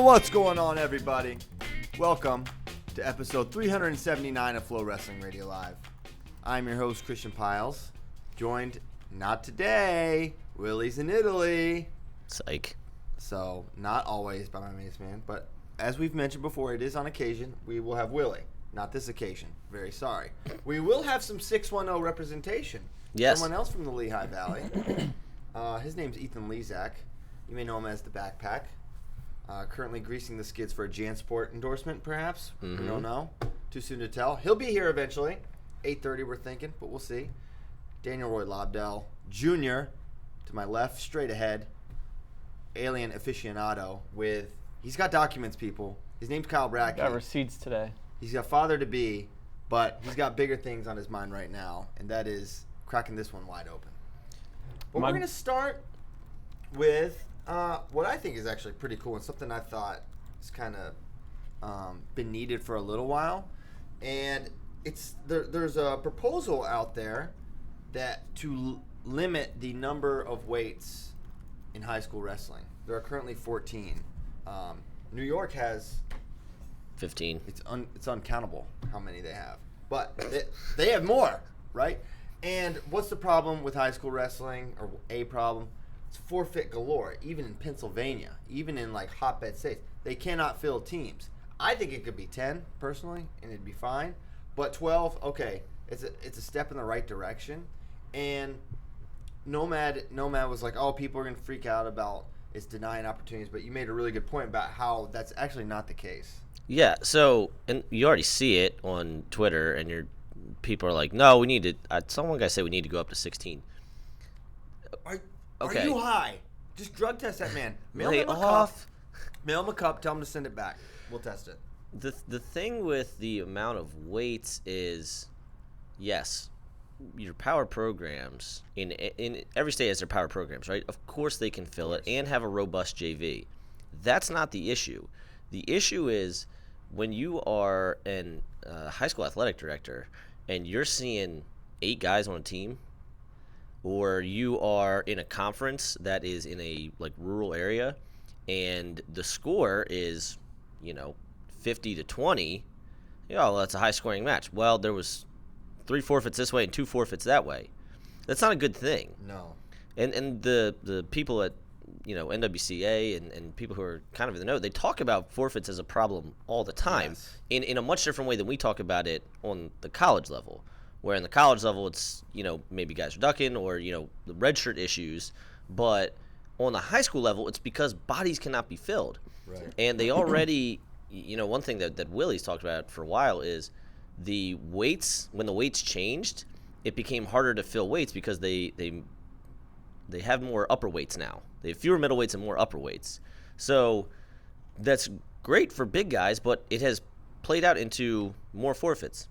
What's going on, everybody? Welcome to episode 379 of Flo Wrestling Radio Live. I'm your host, Christian Piles, joined, not today, Willie's in Italy. Psych. So, not always by my mace man, but as we've mentioned before, it is on occasion, we will have Willie. Not this occasion. Very sorry. We will have some 610 representation. Yes. Someone else from the Lehigh Valley. His name's Ethan Lizak. You may know him as the Backpack. Currently greasing the skids for a JanSport endorsement, perhaps. Mm-hmm. We don't know. Too soon to tell. He'll be here eventually. 8:30, we're thinking, but we'll see. Daniel Roy Lobdell Jr. to my left, straight ahead. Alien aficionado with... He's got documents, people. His name's Kyle Bratke. Got receipts today. He's got father-to-be, but he's got bigger things on his mind right now, and that is cracking this one wide open. But we're going to start with what I think is actually pretty cool and something I thought has kind of been needed for a little while. And it's there's a proposal out there that to limit the number of weights in high school wrestling. There are currently 14. New York has 15. It's uncountable how many they have. But they have more, right? And what's the problem with high school wrestling, or a problem? It's forfeit galore, even in Pennsylvania, even in like hotbed states. They cannot fill teams. I think it could be 10, personally, and it'd be fine. But 12, okay, it's a step in the right direction. And Nomad was like, oh, people are going to freak out about it's denying opportunities. But you made a really good point about how that's actually not the case. Yeah, so, and you already see it on Twitter, and people are like, no, we need to, someone guy said we need to go up to 16. Are you high? Just drug test that man. Mail him a cup, tell him to send it back. We'll test it. The thing with the amount of weights is, yes, your power programs, in every state has their power programs, right? Of course they can fill it and have a robust JV. That's not the issue. The issue is when you are a high school athletic director and you're seeing 8 guys on a team, or you are in a conference that is in a like rural area and the score is, 50-20, that's a high scoring match. Well, there was 3 forfeits this way and 2 forfeits that way. That's not a good thing. No. And the people at NWCA and people who are kind of in the know, they talk about forfeits as a problem all the time, yes, in a much different way than we talk about it on the college level, where in the college level it's, maybe guys are ducking or, the red shirt issues, but on the high school level it's because bodies cannot be filled. Right. And they already, one thing that Willie's talked about for a while is the weights, when the weights changed, it became harder to fill weights because they have more upper weights now. They have fewer middle weights and more upper weights. So that's great for big guys, but it has played out into more forfeits.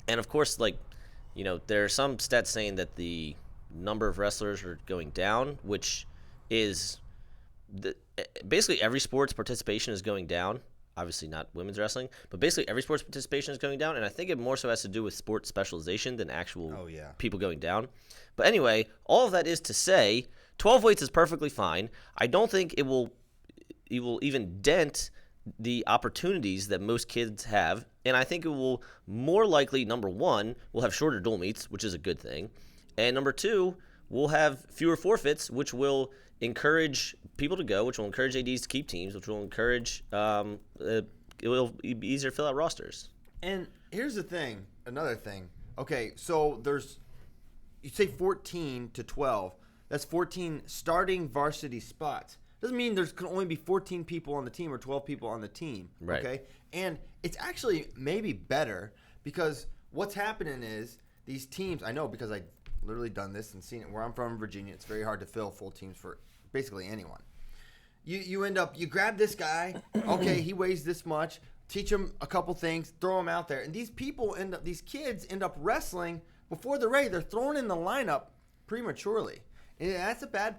And of course, there are some stats saying that the number of wrestlers are going down, which is basically every sport's participation is going down. Obviously not women's wrestling, but basically every sport's participation is going down, and I think it more so has to do with sports specialization than actual people going down. But anyway, all of that is to say 12 weights is perfectly fine. I don't think it will even dent the opportunities that most kids have, and I think it will more likely, number one, we'll have shorter dual meets, which is a good thing, and number two, we'll have fewer forfeits, which will encourage people to go, which will encourage ADs to keep teams, which will encourage it will be easier to fill out rosters. And here's the thing, another thing. Okay, so you say 14 to 12. That's 14 starting varsity spots. Doesn't mean there's can only be 14 people on the team or 12 people on the team. Right. Okay? And it's actually maybe better because what's happening is these teams, I know because I literally done this and seen it where I'm from, Virginia, it's very hard to fill full teams for basically anyone. You end up, you grab this guy, okay, he weighs this much, teach him a couple things, throw him out there. And these kids end up wrestling before they're ready. They're thrown in the lineup prematurely. And that's a bad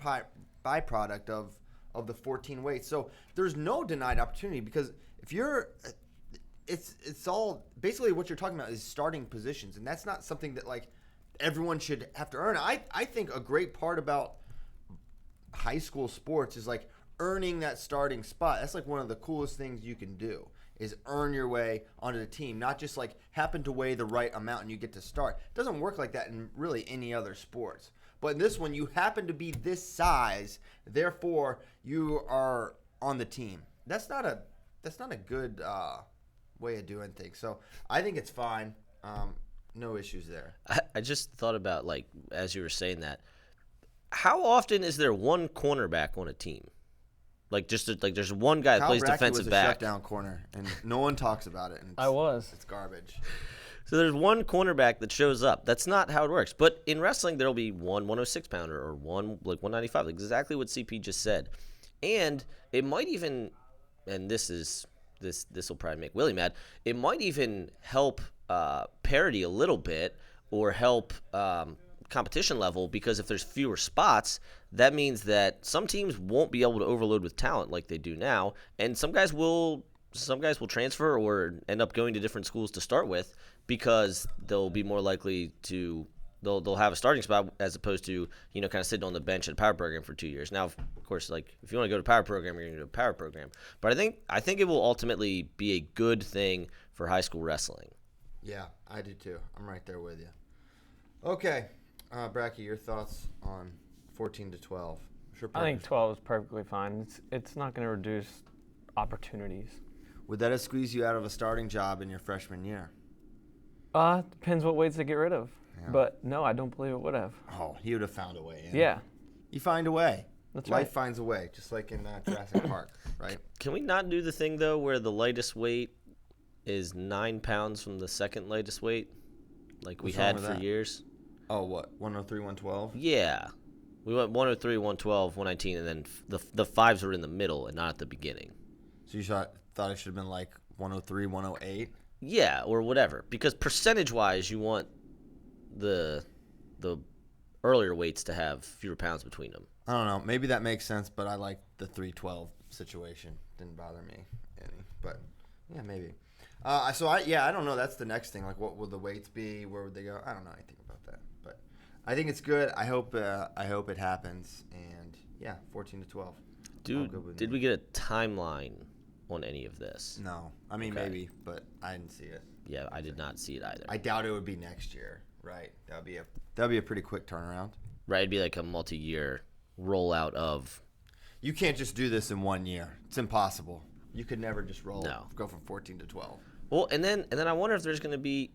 byproduct of the 14 weights. So there's no denied opportunity because if you're it's all basically what you're talking about is starting positions, and that's not something that like everyone should have to earn. I think a great part about high school sports is like earning that starting spot. That's like one of the coolest things you can do is earn your way onto the team, not just like happen to weigh the right amount and you get to start. It doesn't work like that in really any other sports. But in this one, you happen to be this size, therefore you are on the team. That's not a good way of doing things. So I think it's fine. No issues there. I just thought about, like, as you were saying that, how often is there one cornerback on a team? Like, there's one guy that plays defensive back. Was a shutdown corner, and no one talks about it. And it's garbage. So there's one cornerback that shows up. That's not how it works. But in wrestling, there'll be one 106-pounder or one, like, 195, exactly what CP just said. And it might even, and this will probably make Willie mad, it might even help parity a little bit or help competition level, because if there's fewer spots, that means that some teams won't be able to overload with talent like they do now, and some guys will transfer or end up going to different schools to start with because they'll be more likely to they'll have a starting spot as opposed to kind of sitting on the bench at a power program for 2 years. Now, of course, like if you want to go to power program, you're going to go to power program. But I think it will ultimately be a good thing for high school wrestling. Yeah, I do too. I'm right there with you. Okay. Bratke, your thoughts on 14 to 12? Sure. I think 12 is perfectly fine. It's not going to reduce opportunities. Would that have squeezed you out of a starting job in your freshman year? Depends what weights they get rid of. Yeah. But no, I don't believe it would have. Oh, he would have found a way in. Yeah. You find a way. That's Life right. finds a way, just like in Jurassic Park, right? Can we not do the thing, though, where the lightest weight is 9 pounds from the second lightest weight, like we had for years? Oh, what? 103, 112? Yeah. We went 103, 112, 119, and then the fives were in the middle and not at the beginning. So you thought it should have been like 103, 108? Yeah, or whatever. Because percentage-wise, you want the earlier weights to have fewer pounds between them. I don't know. Maybe that makes sense, but I like the 312 situation. Didn't bother me any. But, yeah, maybe. I don't know. That's the next thing. Like, what will the weights be? Where would they go? I don't know anything about that. But I think it's good. I hope it happens. And, yeah, 14 to 12. Did we get a timeline on any of this? No. I mean, maybe, but I didn't see it. Yeah, I did not see it either. I doubt it would be next year. Right. That would be a pretty quick turnaround. Right. It'd be like a multi-year rollout of. You can't just do this in 1 year. It's impossible. You could never just go from 14 to 12. Well, and then I wonder if there's going to be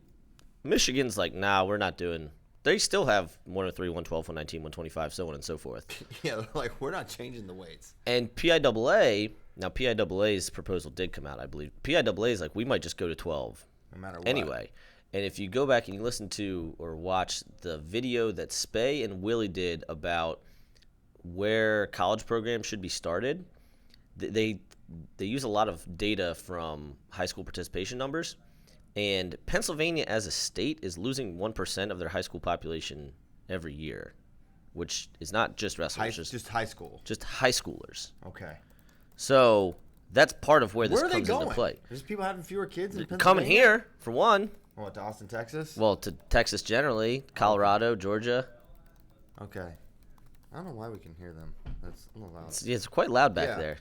Michigan's like, nah, we're not doing. They still have 103, 112, 119, 125, so on and so forth. Yeah, they're like, we're not changing the weights. And PIAA's proposal did come out, I believe. PIAA is like, we might just go to 12. No matter what. Anyway, and if you go back and you listen to or watch the video that Spay and Willie did about where college programs should be started, they use a lot of data from high school participation numbers. And Pennsylvania as a state is losing 1% of their high school population every year, which is not just wrestlers. Just high school. Just high schoolers. Okay. So that's part of where this comes into play. Where are they going? There's people having fewer kids in Pennsylvania? Coming here, for one. What, to Austin, Texas? Well, to Texas generally, Colorado, Georgia. Okay. I don't know why we can hear them. That's a little loud. It's quite loud back there.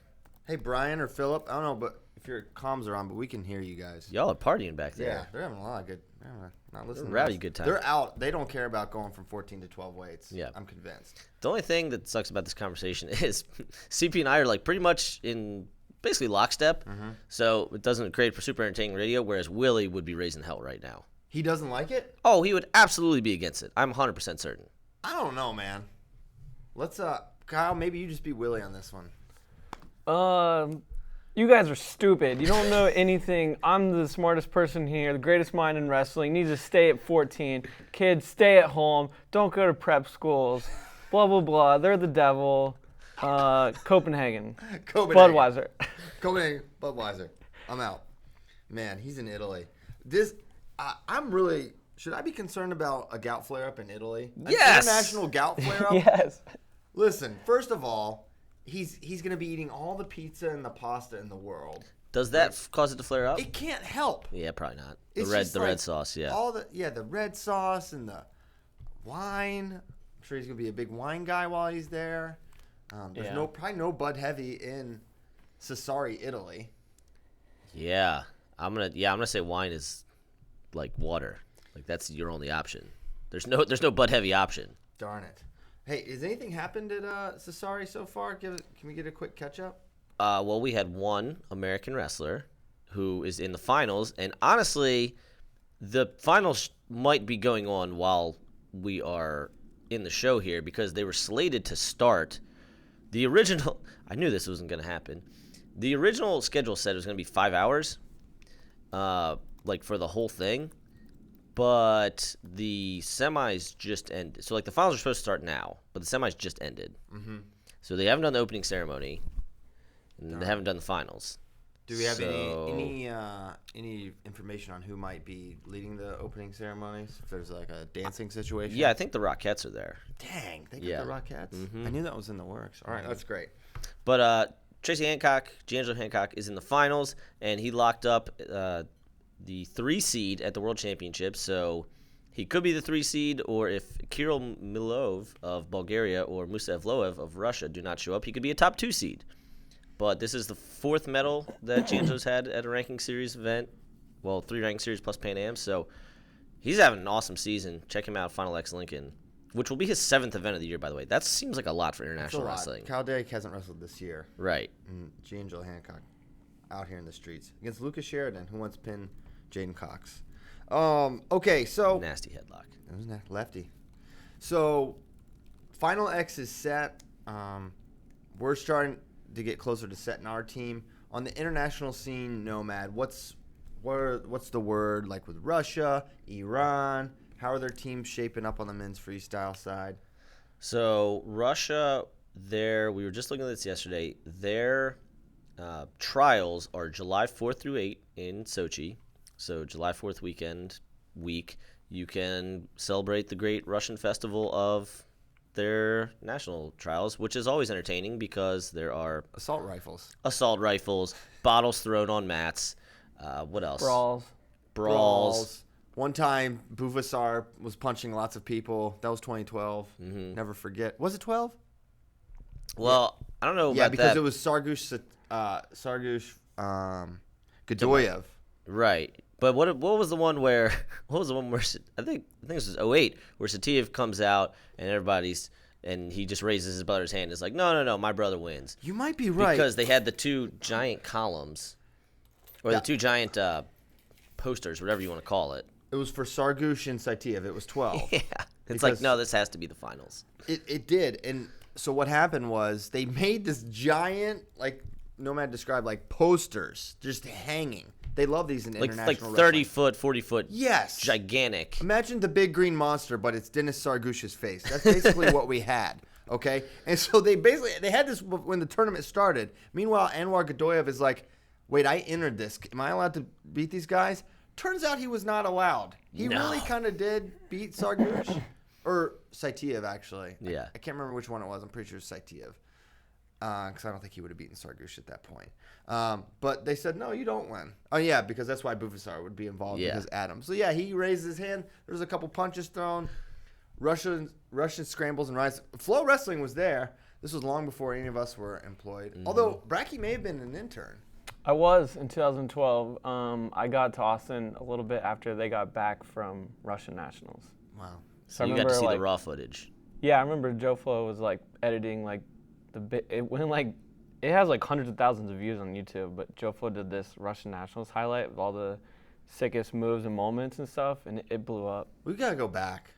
Hey, Brian or Philip, I don't know, but if your comms are on, but we can hear you guys. Y'all are partying back there. Yeah, they're having a lot of good. Not listening. Rowdy good time. They're out. They don't care about going from 14 to 12 weights. Yeah, I'm convinced. The only thing that sucks about this conversation is CP and I are like pretty much in basically lockstep. Mm-hmm. So it doesn't create for super entertaining radio. Whereas Willie would be raising hell right now. He doesn't like it? Oh, he would absolutely be against it. I'm 100% certain. I don't know, man. Let's Kyle, maybe you just be Willie on this one. You guys are stupid. You don't know anything. I'm the smartest person here, the greatest mind in wrestling. Needs to stay at 14. Kids, stay at home. Don't go to prep schools. Blah, blah, blah. They're the devil. Copenhagen. Budweiser. Copenhagen. Budweiser. I'm out. Man, he's in Italy. Should I be concerned about a gout flare-up in Italy? Yes! An international gout flare-up? Yes. Listen, first of all, he's going to be eating all the pizza and the pasta in the world. Does that cause it to flare up? It can't help. Yeah, probably not. It's the red sauce, yeah. The red sauce and the wine. I'm sure he's going to be a big wine guy while he's there. There's probably no Bud Heavy in Sassari, Italy. Yeah, I'm gonna say wine is like water. Like that's your only option. There's no Bud Heavy option. Darn it. Hey, has anything happened at Sassari so far? Can we get a quick catch up? Well, we had one American wrestler who is in the finals, and honestly, the finals might be going on while we are in the show here because they were slated to start. The original, I knew this wasn't going to happen. The original schedule said it was going to be 5 hours, like for the whole thing, but the semis just ended. So like the finals are supposed to start now, but the semis just ended. Mm-hmm. So they haven't done the opening ceremony, and they haven't done the finals. Do we have any information on who might be leading the opening ceremonies? If there's like a dancing situation? Yeah, I think the Rockettes are there. Dang, they got the Rockettes? Mm-hmm. I knew that was in the works. All right, that's great. But Tracy Hancock, D'Angelo Hancock, is in the finals, and he locked up the 3 seed at the World Championship. So he could be the 3 seed, or if Kirill Milov of Bulgaria or Musa Evloev of Russia do not show up, he could be a top 2 seed. But this is the 4th medal that D'Angelo's had at a ranking series event. Well, 3 ranking series plus Pan Am. So he's having an awesome season. Check him out, Final X Lincoln, which will be his 7th event of the year, by the way. That seems like a lot for international wrestling. Kyle Dake hasn't wrestled this year. Right. And D'Angelo Hancock out here in the streets against Lucas Sheridan, who once pinned Jaden Cox. Okay, so Nasty headlock. It was lefty. So Final X is set. We're starting to get closer to setting our team on the international scene. Nomad, what's the word like with Russia, Iran? How are their teams shaping up on the men's freestyle side? So Russia, we were just looking at this yesterday. Their trials are July 4th through 8th in Sochi. So July 4th week, you can celebrate the great Russian festival of their national trials, which is always entertaining because there are assault rifles, bottles thrown on mats. What else? Brawls. One time, Buvasar was punching lots of people. That was 2012. Mm-hmm. Never forget. Was it 12? Well, I don't know. Yeah, about because that. it was Sargush Godoyev. Right. But what was the one where I think this was 08 where Satiev comes out and he just raises his brother's hand and is like, no, my brother wins. You might be right. Because they had the 2 giant columns or the 2 giant posters, whatever you want to call it. It was for Sargush and Satiev. It was 12. Yeah. It's like, no, this has to be the finals. It did. And so what happened was they made this giant, like Nomad described, like posters just hanging. They love these in international like 30-foot, 40-foot. Yes. Gigantic. Imagine the big green monster, but it's Dennis Sargush's face. That's basically what we had. Okay? And so they had this when the tournament started. Meanwhile, Anwar Godoyev is like, wait, I entered this. Am I allowed to beat these guys? Turns out he was not allowed. He really kind of did beat Sargush. Or Saitiev, actually. Yeah. I can't remember which one it was. I'm pretty sure it's Saitiev. Because I don't think he would have beaten Sargush at that point. But they said, no, you don't win. Oh, yeah, because that's why Buvasar would be involved because Adam. So, yeah, he raised his hand. There was a couple punches thrown. Russian scrambles and rides. FloWrestling was there. This was long before any of us were employed. Mm-hmm. Although, Bratke may have been an intern. I was in 2012. I got to Austin a little bit after they got back from Russian Nationals. Wow. So you got to see the raw footage. Yeah, I remember Joe Flo was like editing like it has like hundreds of thousands of views on YouTube, but Joe Flo did this Russian Nationals highlight with all the sickest moves and moments and stuff, and it blew up. We got to go back.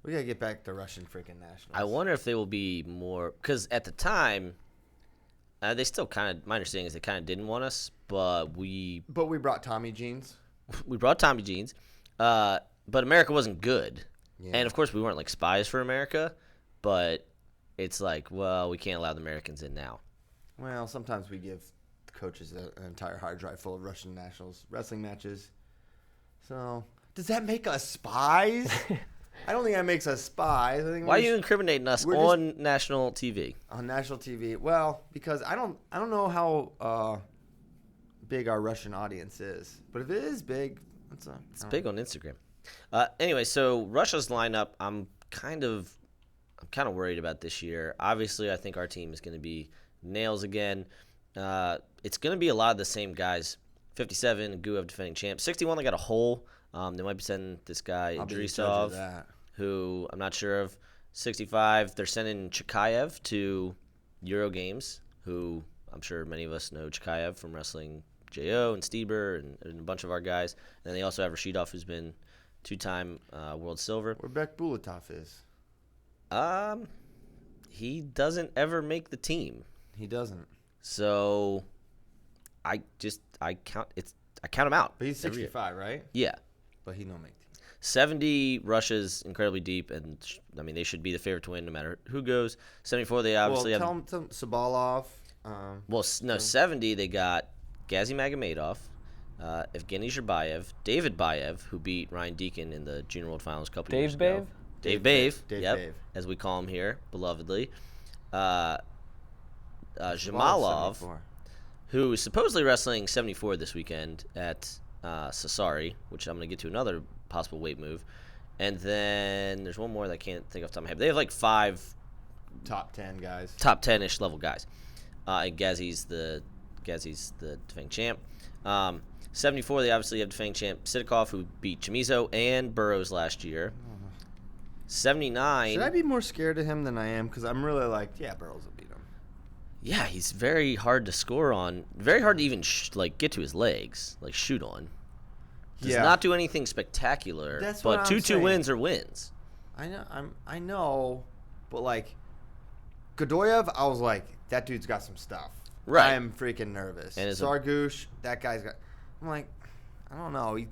We got to get back to Russian freaking Nationals. I wonder if they will be more, because at the time, they still kind of, my understanding is they kind of didn't want us, but we brought Tommy Jeans. We brought Tommy Jeans, but America wasn't good. Yeah. And, of course, we weren't like spies for America, but it's like, well, we can't allow the Americans in now. Well, sometimes we give coaches an entire hard drive full of Russian Nationals wrestling matches. So, does that make us spies? I don't think that makes us spies. I think why are you incriminating us on national TV? On national TV? Well, because I don't know how big our Russian audience is. But if it is big, it's big on Instagram. Anyway, so Russia's lineup, I'm kind of kind of worried about this year. Obviously, I think our team is going to be nails again. It's going to be a lot of the same guys. 57, Guev defending champ. 61, they got a hole. They might be sending this guy Idrisov, who I'm not sure of. 65, they're sending Chikayev to Euro Games, who I'm sure many of us know Chikayev from wrestling J.O. and Stieber and a bunch of our guys. And then they also have Rashidov, who's been two-time world silver. Where Bek Bulatov is? He doesn't ever make the team. He doesn't. So I count him out. But he's 65, right? Yeah. But he don't make team. 70, Russia's incredibly deep, and I mean they should be the favorite to win no matter who goes. 74, they obviously tell him Sabalov. 70 they got Gazi Magomedov, Evgeny Zherbayev, David Bayev, who beat Ryan Deacon in the Junior World Finals a couple years ago. Dave Bave, as we call him here, belovedly. Zhamalov, who is supposedly wrestling 74 this weekend at Sassari, which I'm going to get to another possible weight move. And then there's one more that I can't think off the top of my head. They have like 5 top 10 guys. Top 10-ish level guys. And Gazi's the defending champ. 74, they obviously have defending champ Sidakov, who beat Chamizo and Burroughs last year. 79. Should I be more scared of him than I am? Because I'm really like, Burroughs will beat him. Yeah, he's very hard to score on. Very hard to even get to his legs, like shoot on. Does not do anything spectacular. That's but what I'm 2-2 saying. wins are wins. I know, but like Godoyev, I was like, that dude's got some stuff. Right. I am freaking nervous. And Sargush, that guy's got. I'm like, I don't know. He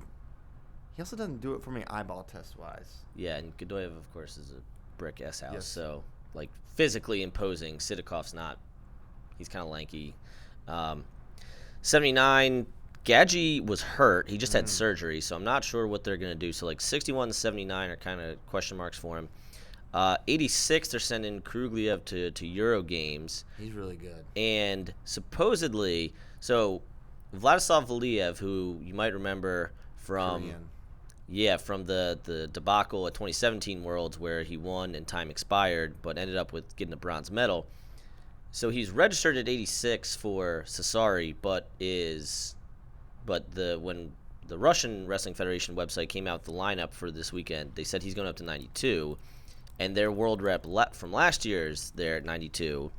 also doesn't do it for me eyeball test wise. Yeah, and Godoyev, of course, is a brick S house. Yes. So like physically imposing. Sidakov's not. He's kind of lanky. 79. Gadji was hurt. He just had surgery, so I'm not sure what they're going to do. So, 61 to 79 are kind of question marks for him. 86, they're sending Krugliev to Euro Games. He's really good. And supposedly, so Vladislav Valiev, who you might remember from the debacle at 2017 Worlds where he won and time expired but ended up with getting a bronze medal. So he's registered at 86 for Sassari, when the Russian Wrestling Federation website came out with the lineup for this weekend, they said he's going up to 92, and their world rep from last year's there at 92,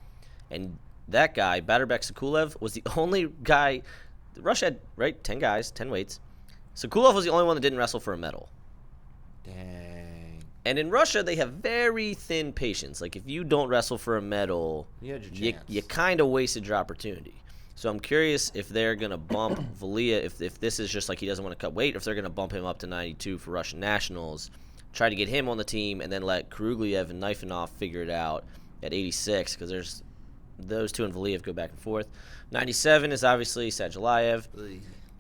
and that guy, Batirbek Sakulev, was the only guy. Russia had 10 guys, 10 weights. Sakulev was the only one that didn't wrestle for a medal. Dang. And in Russia, they have very thin patience. Like if you don't wrestle for a medal, you kind of wasted your opportunity. So I'm curious if they're going to bump Valia, if this is just like he doesn't want to cut weight, or if they're going to bump him up to 92 for Russian nationals, try to get him on the team, and then let Krugliev and Nifanov figure it out at 86, because there's those two and Valiev go back and forth. 97 is obviously Sadulayev.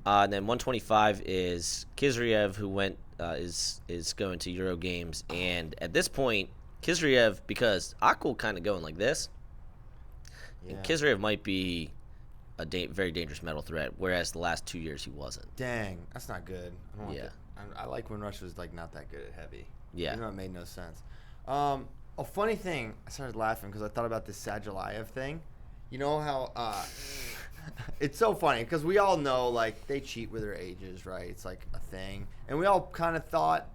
And then 125 is Kizriev, who is going to Euro Games. And at this point, Kizriev, because Akul kind of going like this, and Kizriev might be a very dangerous medal threat, whereas the last 2 years he wasn't. Dang, that's not good. I like when Russia was not that good at heavy. Yeah. It made no sense. A funny thing, I started laughing because I thought about this Sadulayev thing. You know how it's so funny because we all know they cheat with their ages, right? It's like a thing. And we all kind of thought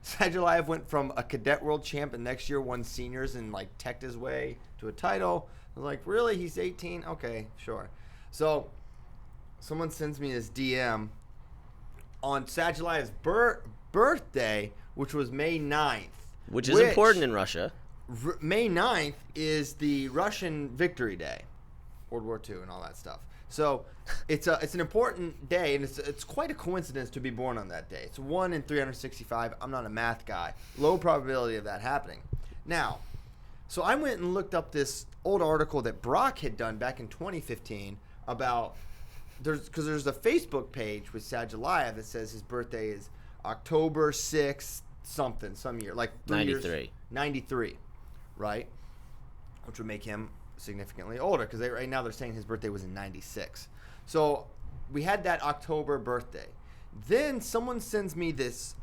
Sadulayev went from a cadet world champ and next year won seniors and teched his way to a title. I was like, really? He's 18? Okay, sure. So someone sends me this DM on Sadulayev's birthday, which was May 9th. Which is important in Russia. May 9th is the Russian Victory Day, World War II and all that stuff. So it's an important day, and it's quite a coincidence to be born on that day. It's 1 in 365. I'm not a math guy. Low probability of that happening. Now, so I went and looked up this old article that Brock had done back in 2015 about because there's a Facebook page with Sadulayev that says his birthday is October 6th something, some year, 93. 93, right? Which would make him significantly older because right now they're saying his birthday was in 96. So we had that October birthday. Then someone sends me this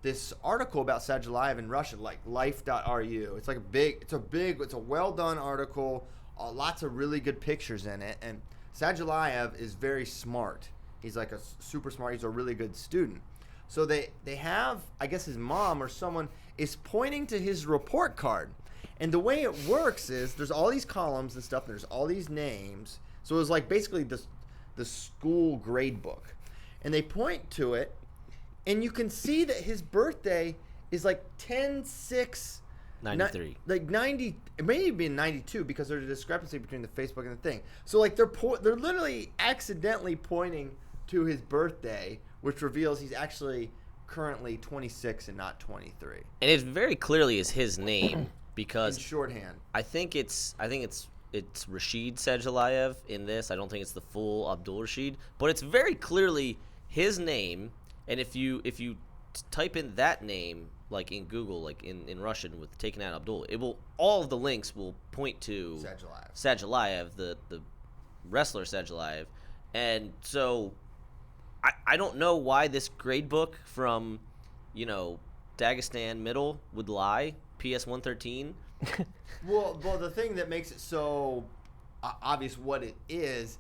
this article about Sadulayev in Russia, like life.ru. It's like it's a well-done article, lots of really good pictures in it. And Sadulayev is very smart. He's like a super smart. He's a really good student. So they have, I guess his mom or someone is pointing to his report card. And the way it works is there's all these columns and stuff. And there's all these names. So it was like basically the school grade book. And they point to it. And you can see that his birthday is like 10/6. 93. Like 90, it may be 92 because there's a discrepancy between the Facebook and the thing. So like they're literally accidentally pointing to his birthday, which reveals he's actually currently 26 and not 23. And it very clearly is his name because in shorthand. I think it's Rashid Sadulayev in this. I don't think it's the full Abdul Rashid, but it's very clearly his name. And if you type in that name, like in Google, like in Russian with taking out Abdul, all of the links will point to Sadulayev, the wrestler Sadulayev. And so I don't know why this grade book from, Dagestan Middle would lie, PS 113. Well, the thing that makes it so obvious what it is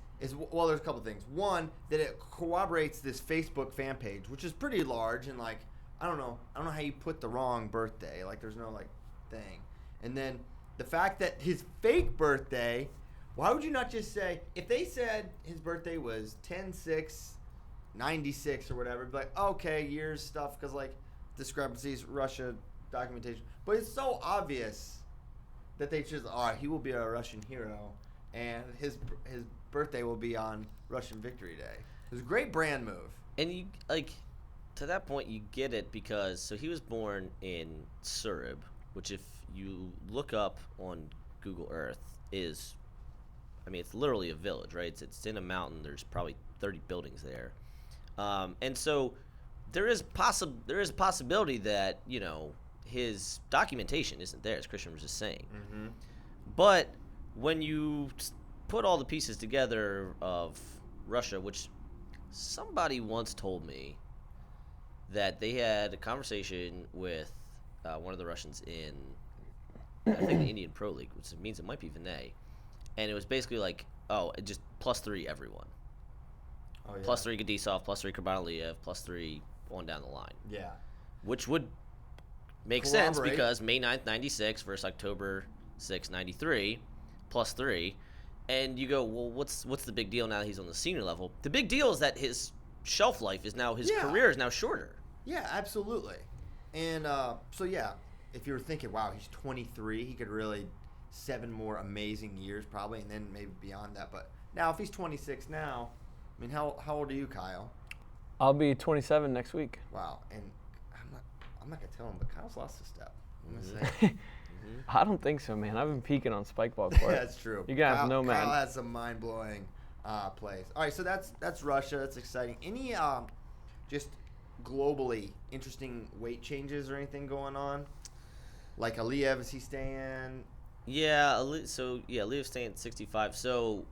well, there's a couple things. One, that it corroborates this Facebook fan page, which is pretty large, and like I don't know how you put the wrong birthday. Like there's no like thing. And then the fact that his fake birthday, why would you not just say, if they said his birthday was 10/6/96 or whatever, be like, okay, years stuff, because like discrepancies, Russia documentation. But it's so obvious that they just, he will be a Russian hero, and his birthday will be on Russian Victory Day. It was a great brand move. And you to that point, you get it because so he was born in Surab, which if you look up on Google Earth it's literally a village, right? It's in a mountain. There's probably 30 buildings there, and so there is a possibility that his documentation isn't there, as Christian was just saying. Mm-hmm. But when you put all the pieces together of Russia, which somebody once told me that they had a conversation with one of the Russians in, I think, the Indian Pro League, which means it might be Vinay, and it was basically like, just +3 everyone. Oh, yeah. +3 Gadisov, +3 Kurbanaliyev, +3 on down the line. Yeah. Which would make sense because May 9th, 96 versus October 6th, 93, +3. And you go, well, what's the big deal now that he's on the senior level? The big deal is that his shelf life is now, his career is now shorter. Yeah, absolutely. And if you were thinking, wow, he's 23, he could really 7 more amazing years probably, and then maybe beyond that. But now if he's 26 now, how old are you, Kyle? I'll be 27 next week. Wow, and I'm not gonna tell him, but Kyle's lost a step. I'm gonna say. I don't think so, man. I've been peaking on Spikeball Court. That's true. You guys know, man. Kyle has some mind-blowing plays. All right, so that's Russia. That's exciting. Any just globally interesting weight changes or anything going on? Like Aliyev, is he staying? Yeah, Aliev's staying at 65. So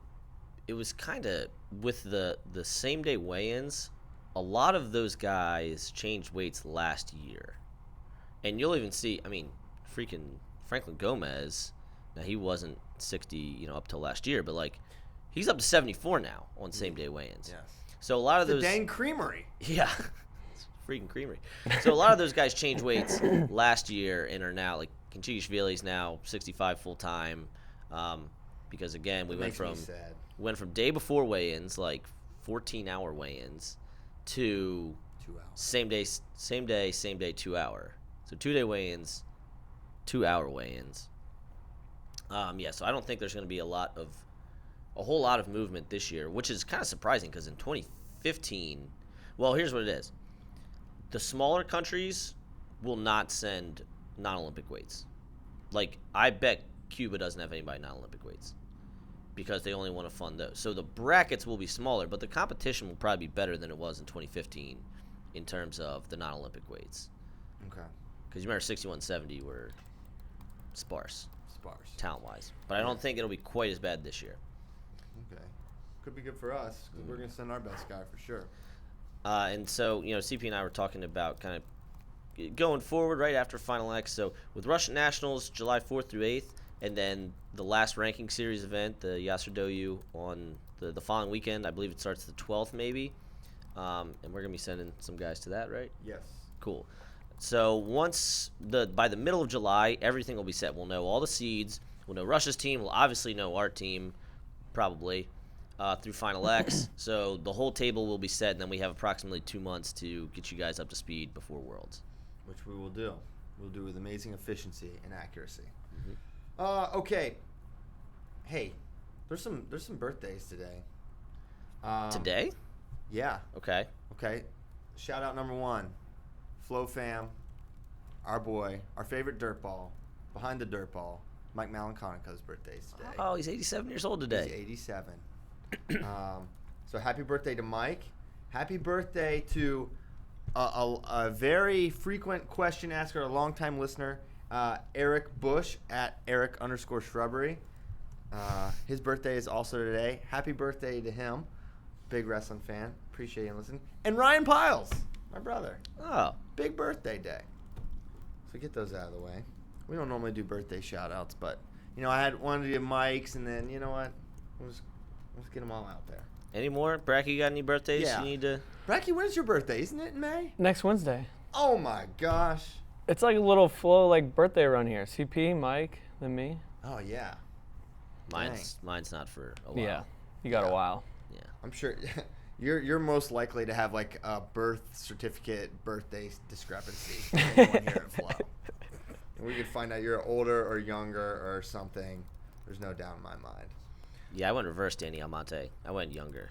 it was kind of with the same-day weigh-ins, a lot of those guys changed weights last year. And you'll even see, freaking Franklin Gomez, now he wasn't 60, up till last year, but like he's up to 74 now on same-day weigh-ins. Yes. So a lot of those. The dang creamery. Yeah. It's freaking creamery. So a lot of those guys changed weights last year and are now, like Kinchigishvili's now 65 full-time, because again, we went from day before weigh-ins, like 14-hour weigh-ins, to 2 hours. Same day, 2 hour. So 2-day weigh-ins, 2-hour weigh-ins. So I don't think there's going to be a whole lot of movement this year, which is kind of surprising because in 2015, well, here's what it is. The smaller countries will not send non-Olympic weights. Like, I bet Cuba doesn't have anybody non-Olympic weights because they only want to fund those. So the brackets will be smaller, but the competition will probably be better than it was in 2015 in terms of the non-Olympic weights. Okay. Because you remember 61-70 were sparse talent-wise. But I don't think it'll be quite as bad this year. Okay. Could be good for us because we're going to send our best guy for sure. And so, CP and I were talking about kind of going forward right after Final X. So with Russian Nationals, July 4th through 8th, and then the last ranking series event, the Yasserdoyu, on the following weekend. I believe it starts the 12th maybe. And we're going to be sending some guys to that, right? Yes. Cool. So by the middle of July, everything will be set. We'll know all the seeds. We'll know Russia's team. We'll obviously know our team, probably, through Final X. So the whole table will be set, and then we have approximately 2 months to get you guys up to speed before Worlds. Which we will do. We'll do with amazing efficiency and accuracy. Okay. Hey, there's some birthdays today. Today? Yeah. Okay. Shout out number 1, Flo fam, our boy, our favorite dirtball, behind the dirtball, Mike Malanconica's birthday's today. Oh, he's 87 years old today. He's 87. So happy birthday to Mike. Happy birthday to a very frequent question asker, a longtime listener, Eric Bush at Eric_Shrubbery. His birthday is also today. Happy birthday to him. Big wrestling fan. Appreciate him listening. And Ryan Piles, my brother. Oh. Big birthday day. So get those out of the way. We don't normally do birthday shout-outs, but, I wanted to give Mike's, and then, you know what? Let's get them all out there. Any more? Bratke, you got any birthdays Yeah. you need to... Bratke, when's your birthday? Isn't it in May? Next Wednesday. Oh, my gosh. It's like a little Flo birthday run here. CP, Mike, then me. Oh, yeah. Mine's not for a while. Yeah, you got a while. Yeah. I'm sure you're most likely to have, a birth certificate birthday discrepancy than anyone here at Flo. And we could find out you're older or younger or something. There's no doubt in my mind. Yeah, I went reverse Danny Almonte. I went younger.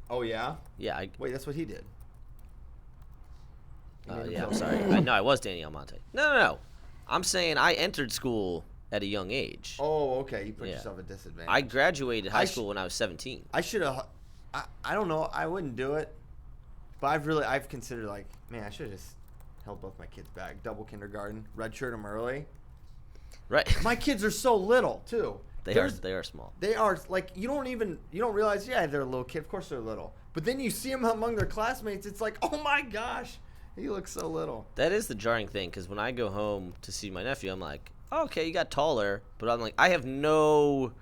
Oh, yeah? Yeah. Wait, that's what he did. Yeah, I'm sorry. No, I was Danny Almonte. No. I'm saying I entered school at a young age. Oh, okay. You put Yeah. yourself at disadvantage. I graduated high school when I was 17. I should have. I don't know. I wouldn't do it. But I've considered, man, I should have just held both my kids back. Double kindergarten. Redshirt them early. Right. My kids are so little, too. They are small. They are, you don't realize, yeah, they're a little kid. Of course they're little. But then you see them among their classmates, it's like, oh my gosh, he looks so little. That is the jarring thing, because when I go home to see my nephew, I'm like, oh, okay, you got taller. But I'm like, I have no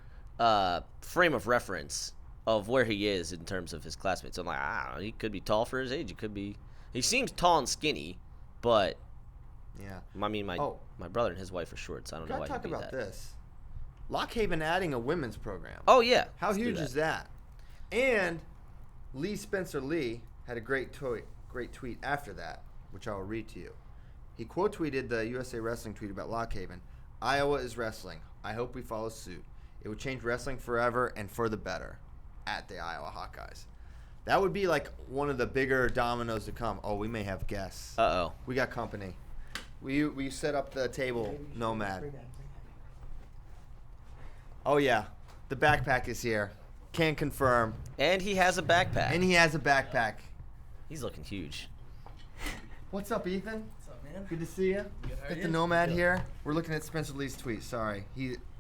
frame of reference of where he is in terms of his classmates. So I'm like, I don't know, he could be tall for his age. He seems tall and skinny, but Yeah. I mean, my brother and his wife are short, so I don't know why Gotta he'd talk be about that. this. Lock Haven adding a women's program. Oh, yeah. How Let's do huge is that? And Lee Spencer Lee had a great tweet after that, which I will read to you. He quote tweeted the USA Wrestling tweet about Lock Haven. Iowa is wrestling. I hope we follow suit. It would change wrestling forever and for the better. At the Iowa Hawkeyes. That would be one of the bigger dominoes to come. Oh, we may have guests. Uh-oh. We got company. We set up the table, Nomad. Oh, yeah. The backpack is here. Can confirm. And he has a backpack. He's looking huge. What's up, Ethan? What's up, man? Good to see you. Good, how are Get you? the Nomad here. We're looking at Spencer Lee's tweet. Sorry.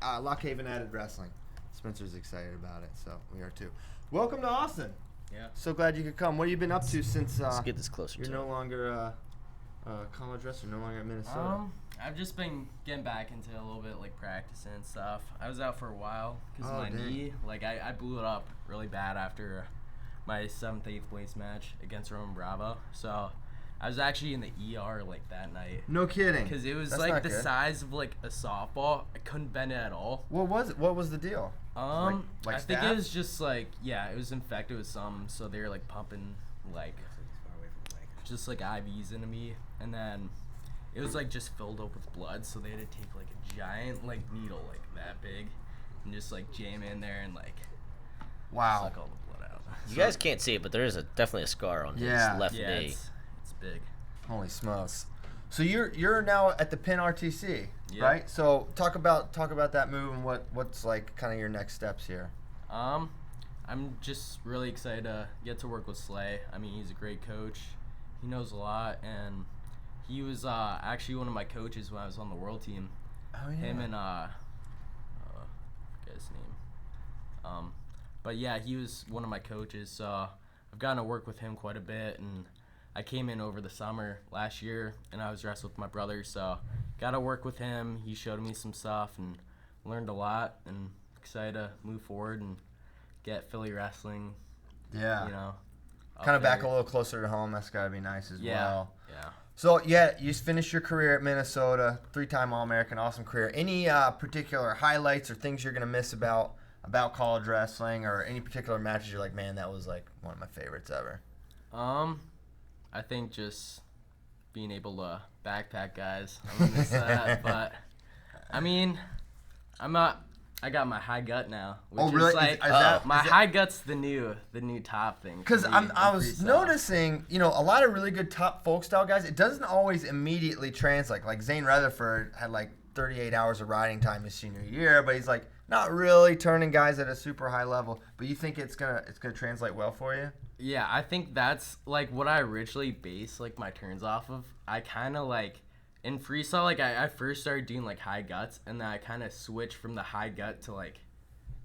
Lock Haven added wrestling. Spencer's excited about it, so we are too. Welcome to Austin. Yeah. So glad you could come. What have you been up to since Let's get this closer you're to no him. longer college wrestler, no longer at Minnesota? I've just been getting back into a little bit practicing and stuff. I was out for a while because Oh, of my dang. knee. I blew it up really bad after my 7th, 8th place match against Roman Bravo. So I was actually in the ER that night. No kidding. Because it was That's the not good. size of a softball. I couldn't bend it at all. What was it? What was the deal? I think staph? it was just it was infected with something, so they were pumping just IVs into me, and then it was just filled up with blood, so they had to take a giant needle that big and just jam in there and Wow. suck all the blood out. You guys can't see it, but there is definitely a scar on Yeah. his left Yeah, knee. it's big. Holy smokes! So you're now at the Pin RTC, Yeah. right? So talk about that move and what's kind of your next steps here. I'm just really excited to get to work with Slay. I mean, he's a great coach. He knows a lot, and he was actually one of my coaches when I was on the world team. Oh yeah. Him and forget his name. But yeah, he was one of my coaches, so I've gotten to work with him quite a bit, and I came in over the summer last year, and I was wrestling with my brother, so got to work with him. He showed me some stuff and learned a lot, and excited to move forward and get Philly wrestling, Yeah. you know. Kind of back a there. little closer to home. That's got to be nice as well. Yeah. So, you finished your career at Minnesota, 3-time All-American, awesome career. Any particular highlights or things you're going to miss about college wrestling, or any particular matches you're like, man, that was like one of my favorites ever? I think just being able to backpack guys. I'm gonna miss that, but I mean, I got my high gut now, which Oh, really? is like Is that- my is that- high gut's the new top thing. Because for me I in was freestyle. noticing, a lot of really good top folk style guys, it doesn't always immediately translate. Like Zane Rutherford had like 38 hours of riding time his senior year, but he's like not really turning guys at a super high level. But you think it's gonna translate well for you? Yeah, I think that's like what I originally based like my turns off of. I kind of like in freestyle, like I first started doing like high guts, and then I kind of switched from the high gut to like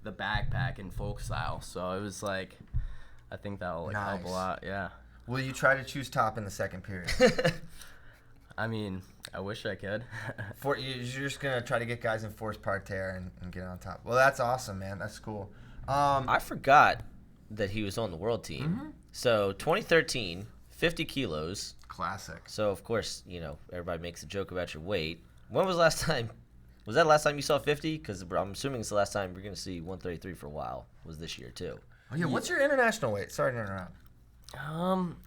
the backpack and folk style. So it was like, I think that'll like help a Nice. lot. Yeah. Will you try to choose top in the second period? I mean, I wish I could. You're just gonna try to get guys in force parterre and get on top. Well, that's awesome, man. That's cool. I forgot that he was on the world team. Mm-hmm. So 2013, 50 kilos. Classic. So of course, everybody makes a joke about your weight. When was the last time? Was that the last time you saw 50? Because I'm assuming it's the last time you're going to see 133 for a while. Was this year too? Oh yeah. What's your international weight? Sorry to interrupt. I'm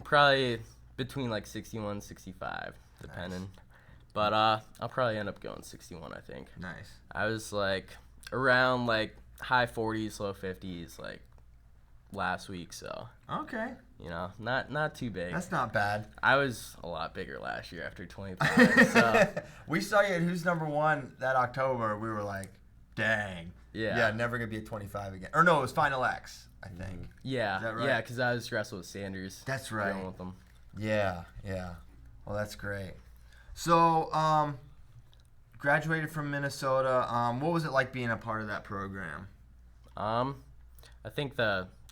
probably between like 61, 65, depending. Nice. But I'll probably end up going 61, I think. Nice. I was like around like high 40s, low 50s like last week, so Okay. not too big. That's not bad. I was a lot bigger last year after 25. So We saw you at Who's Number One that October. We were like, dang. Yeah. Yeah, never going to be at 25 again. Or no, it was Final X, I think. yeah, Is that right? yeah, because I was wrestling with Sanders. That's right. Going with them. Yeah. Well, that's great. So, graduated from Minnesota. What was it like being a part of that program? I think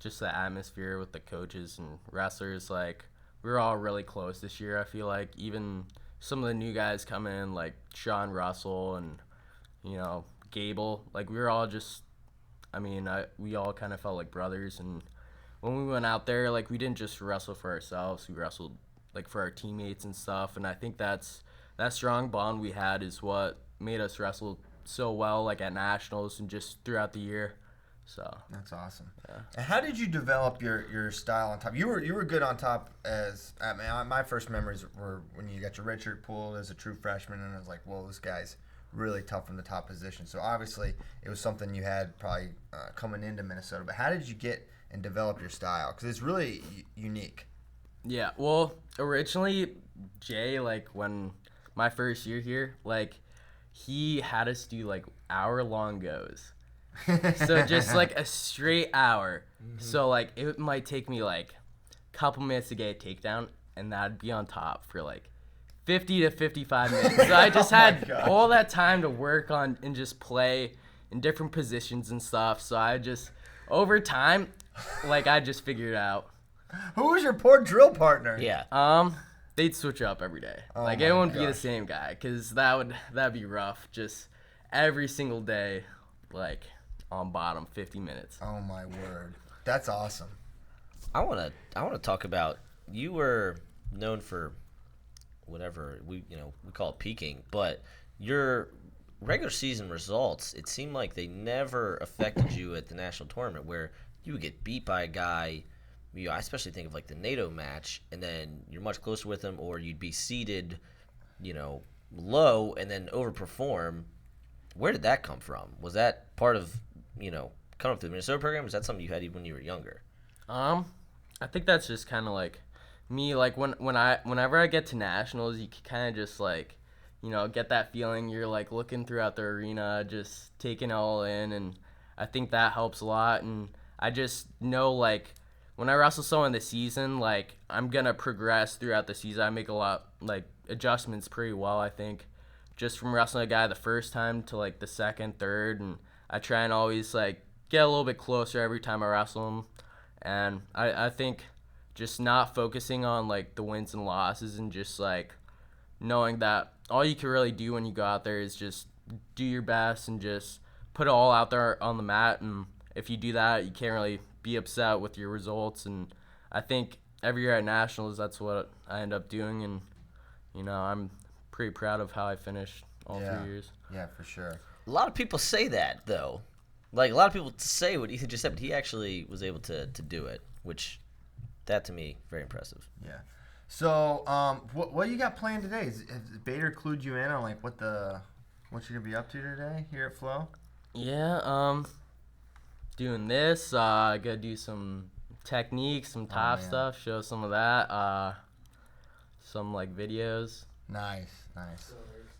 just the atmosphere with the coaches and wrestlers, like we were all really close this year. I feel like even some of the new guys come in, like Sean Russell and Gable, like we were all just, we all kind of felt like brothers. And when we went out there, like we didn't just wrestle for ourselves, we wrestled like for our teammates and stuff. And I think that strong bond we had is what made us wrestle so well, like at nationals and just throughout the year. So That's awesome. Yeah. And how did you develop your style on top? You were good on top my first memories were when you got your redshirt pulled as a true freshman, and I was like, whoa, this guy's really tough from the top position. So obviously it was something you had probably coming into Minnesota. But how did you get and develop your style? Because it's really unique. Yeah, well, originally, Jay, like, when my first year here, like, he had us do, like, hour-long goes. So just, like, a straight hour. Mm-hmm. So, like, it might take me, like, a couple minutes to get a takedown, and that'd be on top for, like, 50 to 55 minutes. So I just had all that time to work on and just play in different positions and stuff. So I just, over time, like, I just figured it out. Who was your poor drill partner? Yeah. They'd switch up every day. Oh Like, my it wouldn't be the gosh. same guy, because that'd be rough. Just every single day, like, on bottom, 50 minutes. Oh my word. That's awesome. I wanna talk about, you were known for whatever we call it peaking, but your regular season results, it seemed like they never affected you at the national tournament, where you would get beat by a guy. I especially think of like the NATO match, and then you're much closer with him, or you'd be seated, low and then overperform. Where did that come from? Was that part of, coming up to the Minnesota program? Was that something you had even when you were younger? I think that's just kind of like me. Like whenever I get to nationals, you kind of just like, get that feeling. You're like looking throughout the arena, just taking it all in, and I think that helps a lot. And I just know, like, when I wrestle someone this season, like, I'm gonna progress throughout the season. I make a lot, like, adjustments pretty well, I think, just from wrestling a guy the first time to, like, the second, third, and I try and always, like, get a little bit closer every time I wrestle him. And I think just not focusing on like the wins and losses, and just like knowing that all you can really do when you go out there is just do your best and just put it all out there on the mat. And if you do that, you can't really be upset with your results. And I think every year at Nationals, that's what I end up doing. And, you know, I'm pretty proud of how I finished all 3 years. Yeah, for sure. A lot of people say that, though. Like, a lot of people say what Ethan just said, but he actually was able to do it, which, that to me, very impressive. Yeah. So, what you got planned today? Has Bader clued you in on, like, what you're going to be up to today here at Flo? Yeah, doing this. I got to do some techniques, some top stuff, show some of that. Some, like, videos. Nice.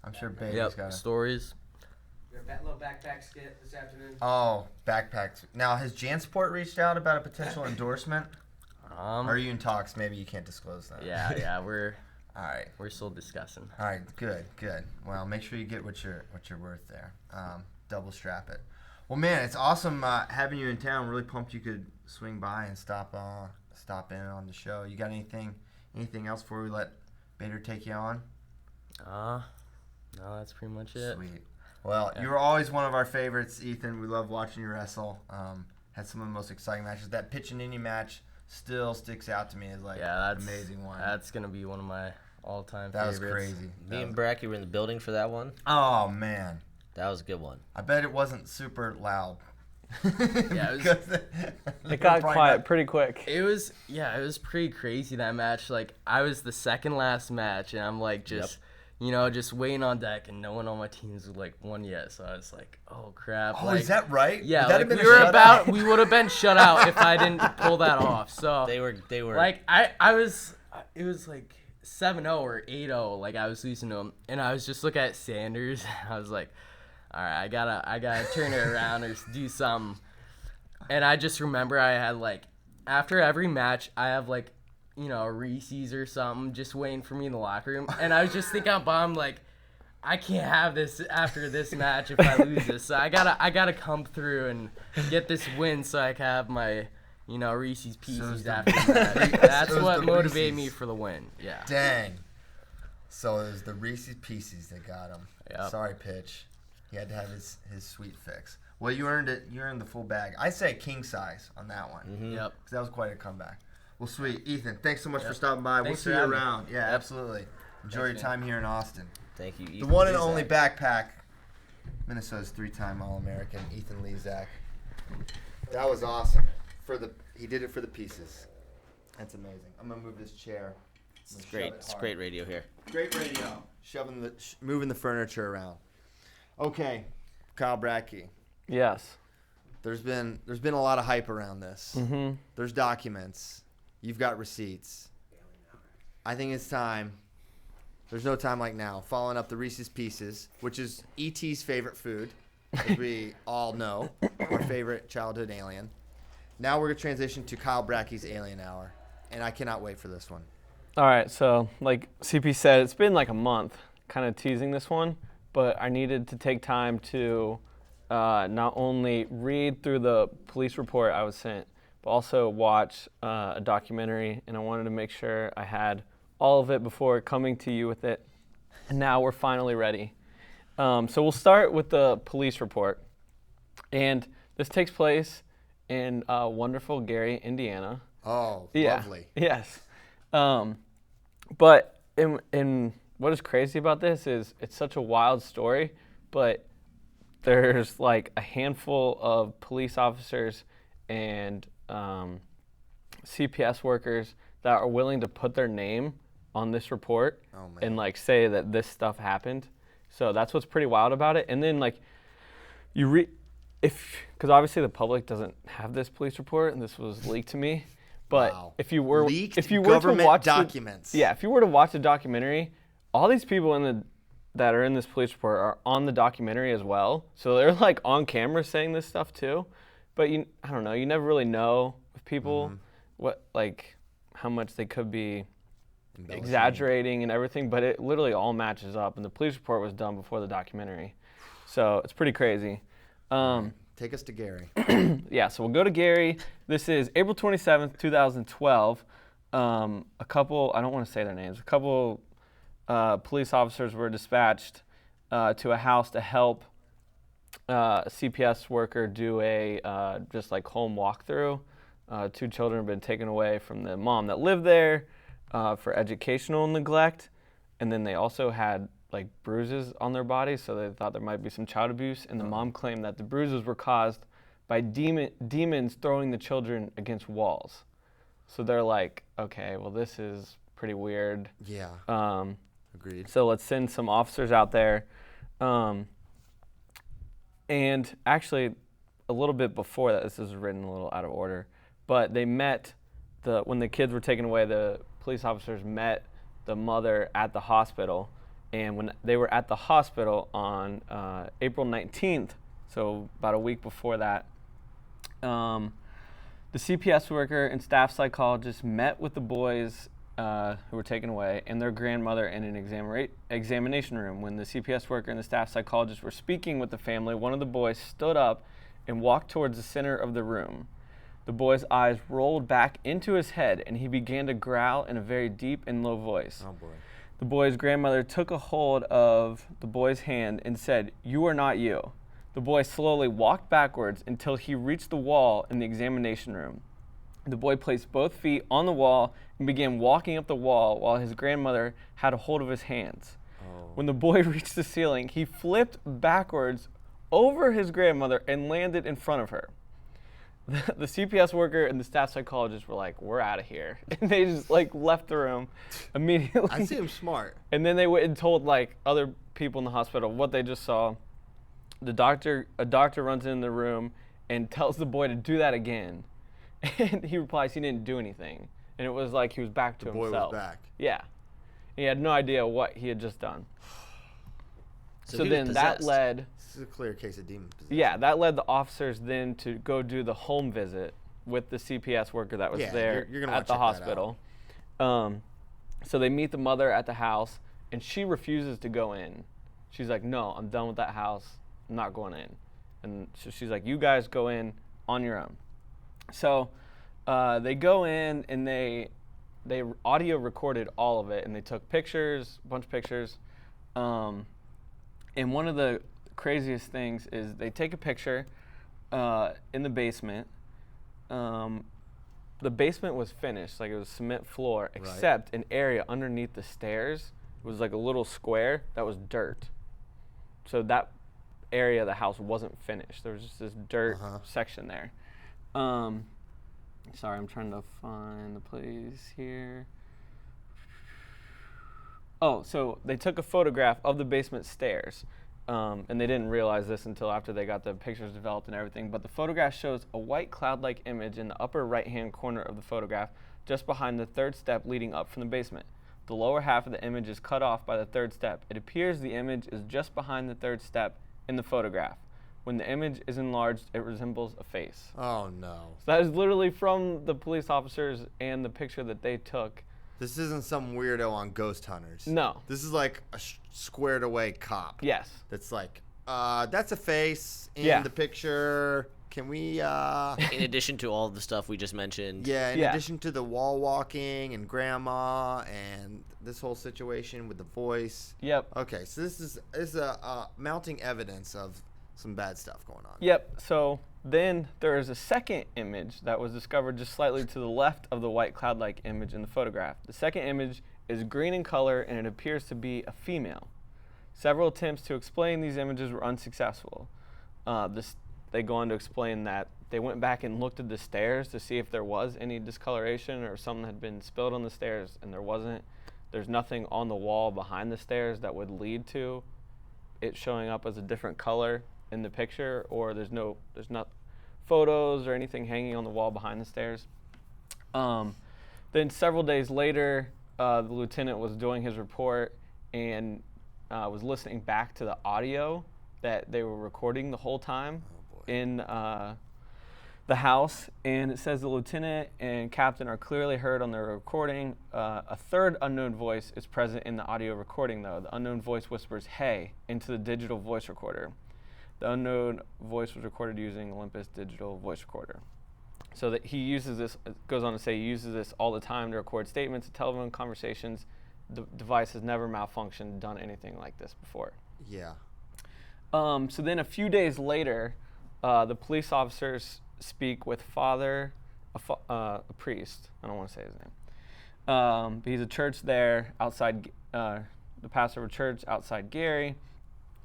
I'm sure Bader's got stories. That little backpack skit this afternoon. Oh, backpacks. Now, has JanSport reached out about a potential endorsement? Or are you in talks? Maybe you can't disclose that. Yeah, we're all right. We're still discussing. All right, good. Well, make sure you get what you're worth there. Double strap it. Well, man, it's awesome having you in town. Really pumped you could swing by and stop in on the show. You got anything else before we let Bader take you on? No, that's pretty much it. Sweet. Well, you were always one of our favorites, Ethan. We love watching you wrestle. Had some of the most exciting matches. That Piccininni match still sticks out to me as like an amazing one. That's gonna be one of my all-time favorites. That was crazy. Me and Bratke were in the building for that one. Oh man, that was a good one. I bet it wasn't super loud. Yeah, it got quiet pretty quick. It was pretty crazy, that match. Like, I was the second last match, and I'm like just waiting on deck, and no one on my teams was like won yet. So I was like, oh crap. Oh, like, is that right? Yeah, like we would have been shut out if I didn't pull that off. So they were like it was like 7-0 or 8-0, like I was losing to them, and I was just looking at Sanders. I was like, all right, I gotta turn it around or do something. And I just remember I had like, after every match, I have like, a Reese's or something just waiting for me in the locker room. And I was just thinking out bottom, like, I can't have this after this match if I lose this. So I gotta come through and get this win so I can have my, Reese's Pieces after that. That's what motivated me for the win. Yeah. Dang. So it was the Reese's Pieces that got him. Yep. Sorry, Pitch. He had to have his sweet fix. Well, you earned it. You earned the full bag. I say king size on that one. Mm-hmm. Yep. Because that was quite a comeback. Well, sweet. Ethan, thanks so much for stopping by. Thanks we'll see you for having around. Yeah, absolutely. Enjoy your time here in Austin. Thank you, Ethan. The one and Lizak. only backpack, Minnesota's 3-time All-American, Ethan Lizak. That was awesome. He did it for the pieces. That's amazing. I'm gonna move this chair. It's great. It's great radio here. Great radio. Moving the furniture around. Okay, Kyle Bratke. Yes. There's been a lot of hype around this. Mm-hmm. There's documents. You've got receipts. I think it's time. There's no time like now. Following up the Reese's Pieces, which is E.T.'s favorite food, as we all know, our favorite childhood alien. Now we're going to transition to Kyle Bratke's Alien Hour, and I cannot wait for this one. All right, so like CP said, it's been like a month kind of teasing this one, but I needed to take time to not only read through the police report I was sent, but also watch a documentary, and I wanted to make sure I had all of it before coming to you with it. And now we're finally ready. So we'll start with the police report. And this takes place in wonderful Gary, Indiana. Oh, yeah, lovely. Yes. But in what is crazy about this is it's such a wild story, but there's like a handful of police officers and CPS workers that are willing to put their name on this report and like say that this stuff happened. So that's what's pretty wild about it. And then like you read, because obviously the public doesn't have this police report, and this was leaked to me. But if you were to watch documents, if you were to watch the documentary, all these people that are in this police report are on the documentary as well. So they're like on camera saying this stuff too. But I don't know. You never really know with people how much they could be exaggerating and everything. But it literally all matches up. And the police report was done before the documentary, so it's pretty crazy. Take us to Gary. Yeah, so we'll go to Gary. This is April 27th, 2012. a couple, I don't want to say their names, a couple police officers were dispatched to a house to help a CPS worker do a just like home walkthrough. 2 children have been taken away from the mom that lived there for educational neglect, and then they also had like bruises on their bodies, so they thought there might be some child abuse, and the mom claimed that the bruises were caused by demons throwing the children against walls. So they're like, okay, well, this is pretty weird. Yeah. Agreed. So let's send some officers out there. And actually, a little bit before that, this is written a little out of order, but they met, when the kids were taken away, the police officers met the mother at the hospital. And when they were at the hospital on April 19th, so about a week before that, the CPS worker and staff psychologist met with the boys who were taken away and their grandmother in an examination room. When the CPS worker and the staff psychologist were speaking with the family, one of the boys stood up and walked towards the center of the room. The boy's eyes rolled back into his head, and he began to growl in a very deep and low voice. Oh, boy. The boy's grandmother took a hold of the boy's hand and said, "You are not you." The boy slowly walked backwards until he reached the wall in the examination room. The boy placed both feet on the wall and began walking up the wall while his grandmother had a hold of his hands. Oh. When the boy reached the ceiling, he flipped backwards over his grandmother and landed in front of her. The CPS worker and the staff psychologist were like, "We're out of here." And they just like left the room immediately. I see him smart. And then they went and told like other people in the hospital what they just saw. A doctor runs in the room and tells the boy to do that again. And he replies he didn't do anything. And it was like he was back to himself. The boy was back. Yeah. He had no idea what he had just done. So he was then that possessed. led, This is a clear case of demon possession. yeah, that led the officers then to go do the home visit with the CPS worker that was Yeah, there you're gonna at wanna the check that hospital. So they meet the mother at the house, and she refuses to go in. She's like, "No, I'm done with that house. I'm not going in." And so she's like, "You guys go in on your own." So they go in and they audio recorded all of it, and they took pictures, a bunch of pictures. And one of the craziest things is they take a picture in the basement. The basement was finished, like it was cement floor, except an area underneath the stairs was like a little square that was dirt. So that area of the house wasn't finished. There was just this dirt section there. Sorry, I'm trying to find the place here. Oh, so they took a photograph of the basement stairs, and they didn't realize this until after they got the pictures developed and everything, but the photograph shows a white cloud-like image in the upper right-hand corner of the photograph, just behind the third step leading up from the basement. The lower half of the image is cut off by the third step. It appears the image is just behind the third step in the photograph. When the image is enlarged, it resembles a face. Oh, no. So that is literally from the police officers and the picture that they took. This isn't some weirdo on Ghost Hunters. No. This is like a squared away cop. Yes. That's like, that's a face in Yeah. the picture. Can we, In addition to all the stuff we just mentioned. yeah, in Yeah. addition to the wall walking and grandma and this whole situation with the voice. Yep. Okay, so this is a mounting evidence of some bad stuff going on. Yep. So then there is a second image that was discovered just slightly to the left of the white cloud-like image in the photograph. The second image is green in color, and it appears to be a female. Several attempts to explain these images were unsuccessful. They go on to explain that they went back and looked at the stairs to see if there was any discoloration or something had been spilled on the stairs, and there wasn't. There's nothing on the wall behind the stairs that would lead to it showing up as a different color in the picture, or there's not photos or anything hanging on the wall behind the stairs. Then several days later, the lieutenant was doing his report and was listening back to the audio that they were recording the whole time in the house, and it says the lieutenant and captain are clearly heard on the recording. A third unknown voice is present in the audio recording, though. The unknown voice whispers, "Hey," into the digital voice recorder. The unknown voice was recorded using Olympus digital voice recorder. So that he uses this, goes on to say he uses this all the time to record statements, telephone conversations. The device has never malfunctioned, done anything like this before. Yeah. So then a few days later, the police officers speak with a priest. I don't want to say his name. But he's a church there outside, the pastor of a church outside Gary.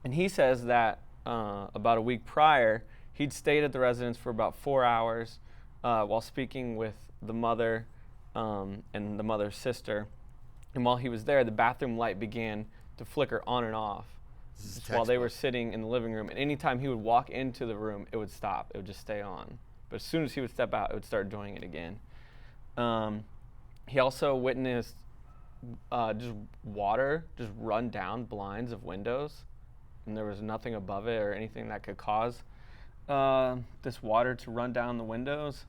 And he says that about a week prior, he'd stayed at the residence for about 4 hours while speaking with the mother and the mother's sister. And while he was there, the bathroom light began to flicker on and off while they were sitting in the living room. And anytime he would walk into the room, it would stop. It would just stay on. But as soon as he would step out, it would start doing it again. He also witnessed just water just run down blinds of windows. And there was nothing above it or anything that could cause this water to run down the windows.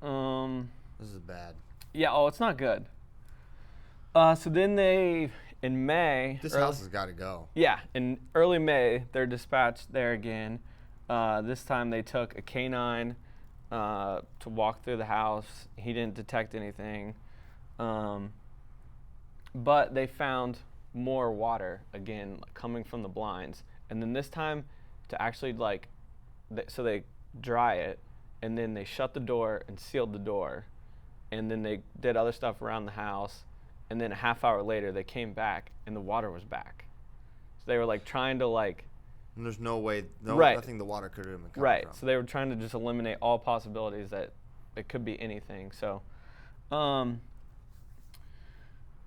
This is bad. Yeah, it's not good. So then in May... This house has got to go. Yeah, in early May, they're dispatched there again. This time they took a canine to walk through the house. He didn't detect anything. But they found more water, again, coming from the blinds. And then this time, to actually, so they dry it, and then they shut the door and sealed the door. And then they did other stuff around the house. And then a half hour later, they came back, and the water was back. So they were, trying to, And there's no way, right. Nothing the water could have been coming right. from. So they were trying to just eliminate all possibilities that it could be anything. So,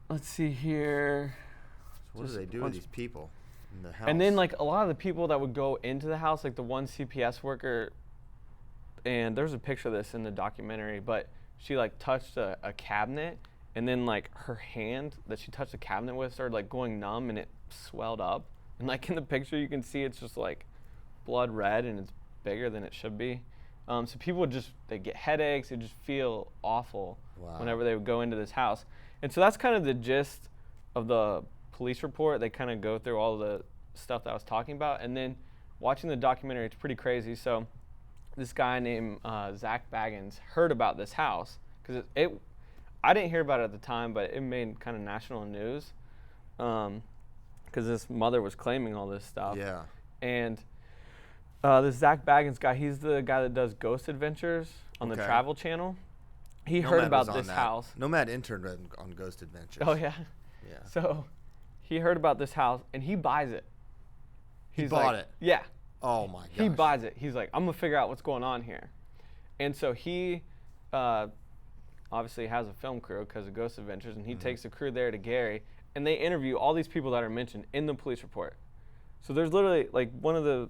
let's see here. So what do they do with these people in the house? And then, a lot of the people that would go into the house, the one CPS worker, and there's a picture of this in the documentary, but she, touched a cabinet, and then, her hand that she touched the cabinet with started, going numb, and it swelled up. And, in the picture, you can see it's just, blood red, and it's bigger than it should be. So people would they get headaches. They just feel awful whenever they would go into this house. And so that's kind of the gist of the police report. They kind of go through all the stuff that I was talking about. And then watching the documentary, it's pretty crazy. So this guy named Zach Baggins heard about this house because I didn't hear about it at the time, but it made kind of national news because this mother was claiming all this stuff. Yeah. And this Zach Baggins guy, he's the guy that does Ghost Adventures on the Travel Channel. He heard about this house. Nomad interned on Ghost Adventures. Oh, yeah? Yeah. So he heard about this house, and he buys it. He bought it? Yeah. Oh, my gosh. He buys it. He's like, I'm going to figure out what's going on here. And so he obviously has a film crew because of Ghost Adventures, and he takes the crew there to Gary, and they interview all these people that are mentioned in the police report. So there's literally, one of the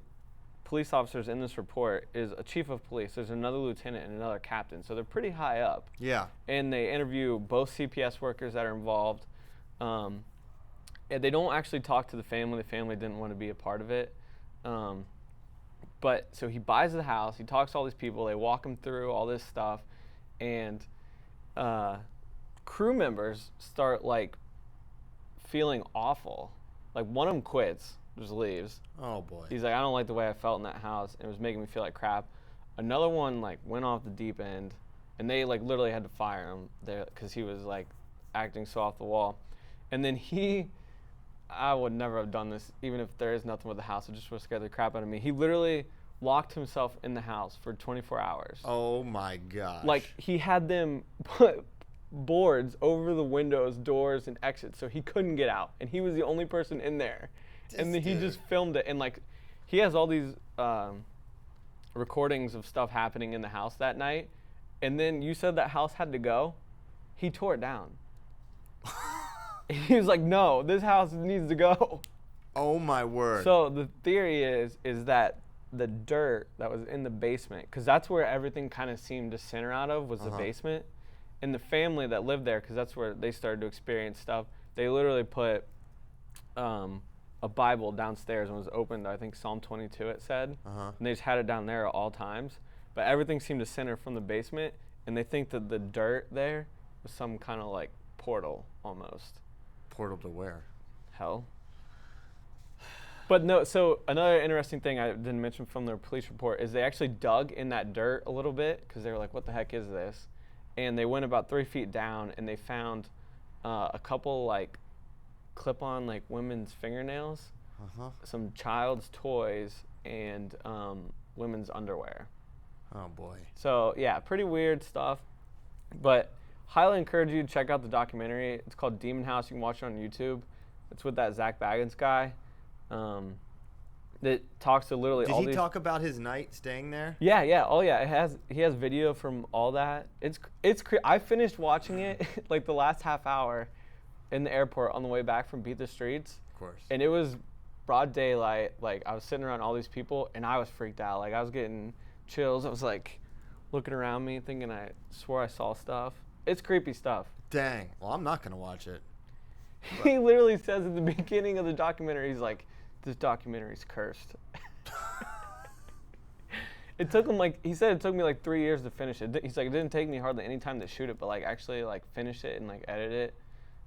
police officers in this report is a chief of police. There's another lieutenant and another captain. So they're pretty high up. Yeah. And they interview both CPS workers that are involved. And they don't actually talk to the family. The family didn't want to be a part of it. But so he buys the house. He talks to all these people. They walk him through all this stuff. And crew members start, feeling awful. One of them quits. Just leaves. Oh boy. He's like, I don't like the way I felt in that house. It was making me feel like crap. Another one went off the deep end, and they literally had to fire him there because he was acting so off the wall. And then I would never have done this, even if there is nothing with the house. It just would scare the crap out of me. He literally locked himself in the house for 24 hours. Oh my gosh. He had them put boards over the windows, doors, and exits, so he couldn't get out, and he was the only person in there. And then he just filmed it, and he has all these recordings of stuff happening in the house that night. And then you said that house had to go. He tore it down. He was like, "No, this house needs to go." Oh my word! So the theory is that the dirt that was in the basement, because that's where everything kind of seemed to center out of, was the basement. And the family that lived there, because that's where they started to experience stuff. They literally put a Bible downstairs and was opened, I think Psalm 22 it said, and they just had it down there at all times. But everything seemed to center from the basement, and they think that the dirt there was some kind of portal almost. Portal to where? Hell. But no, so another interesting thing I didn't mention from their police report is they actually dug in that dirt a little bit because they were like, what the heck is this? And they went about 3 feet down and they found a couple like clip-on like women's fingernails, some child's toys, and women's underwear. Oh boy. So yeah, pretty weird stuff. But highly encourage you to check out the documentary. It's called Demon House. You can watch it on YouTube. It's with that Zach Baggins guy. That talks to literally all these. Did he talk about his night staying there? Yeah. Oh yeah. He has video from all that. I finished watching it like the last half hour in the airport on the way back from Beat the Streets. Of course. And it was broad daylight. Like I was sitting around all these people and I was freaked out. Like I was getting chills. I was like looking around me thinking I swore I saw stuff. It's creepy stuff. Dang. Well, I'm not gonna watch it. He literally says at the beginning of the documentary, he's like, this documentary's cursed. It took him he said it took me like 3 years to finish it. He's like, it didn't take me hardly any time to shoot it, but like actually like finish it and like edit it.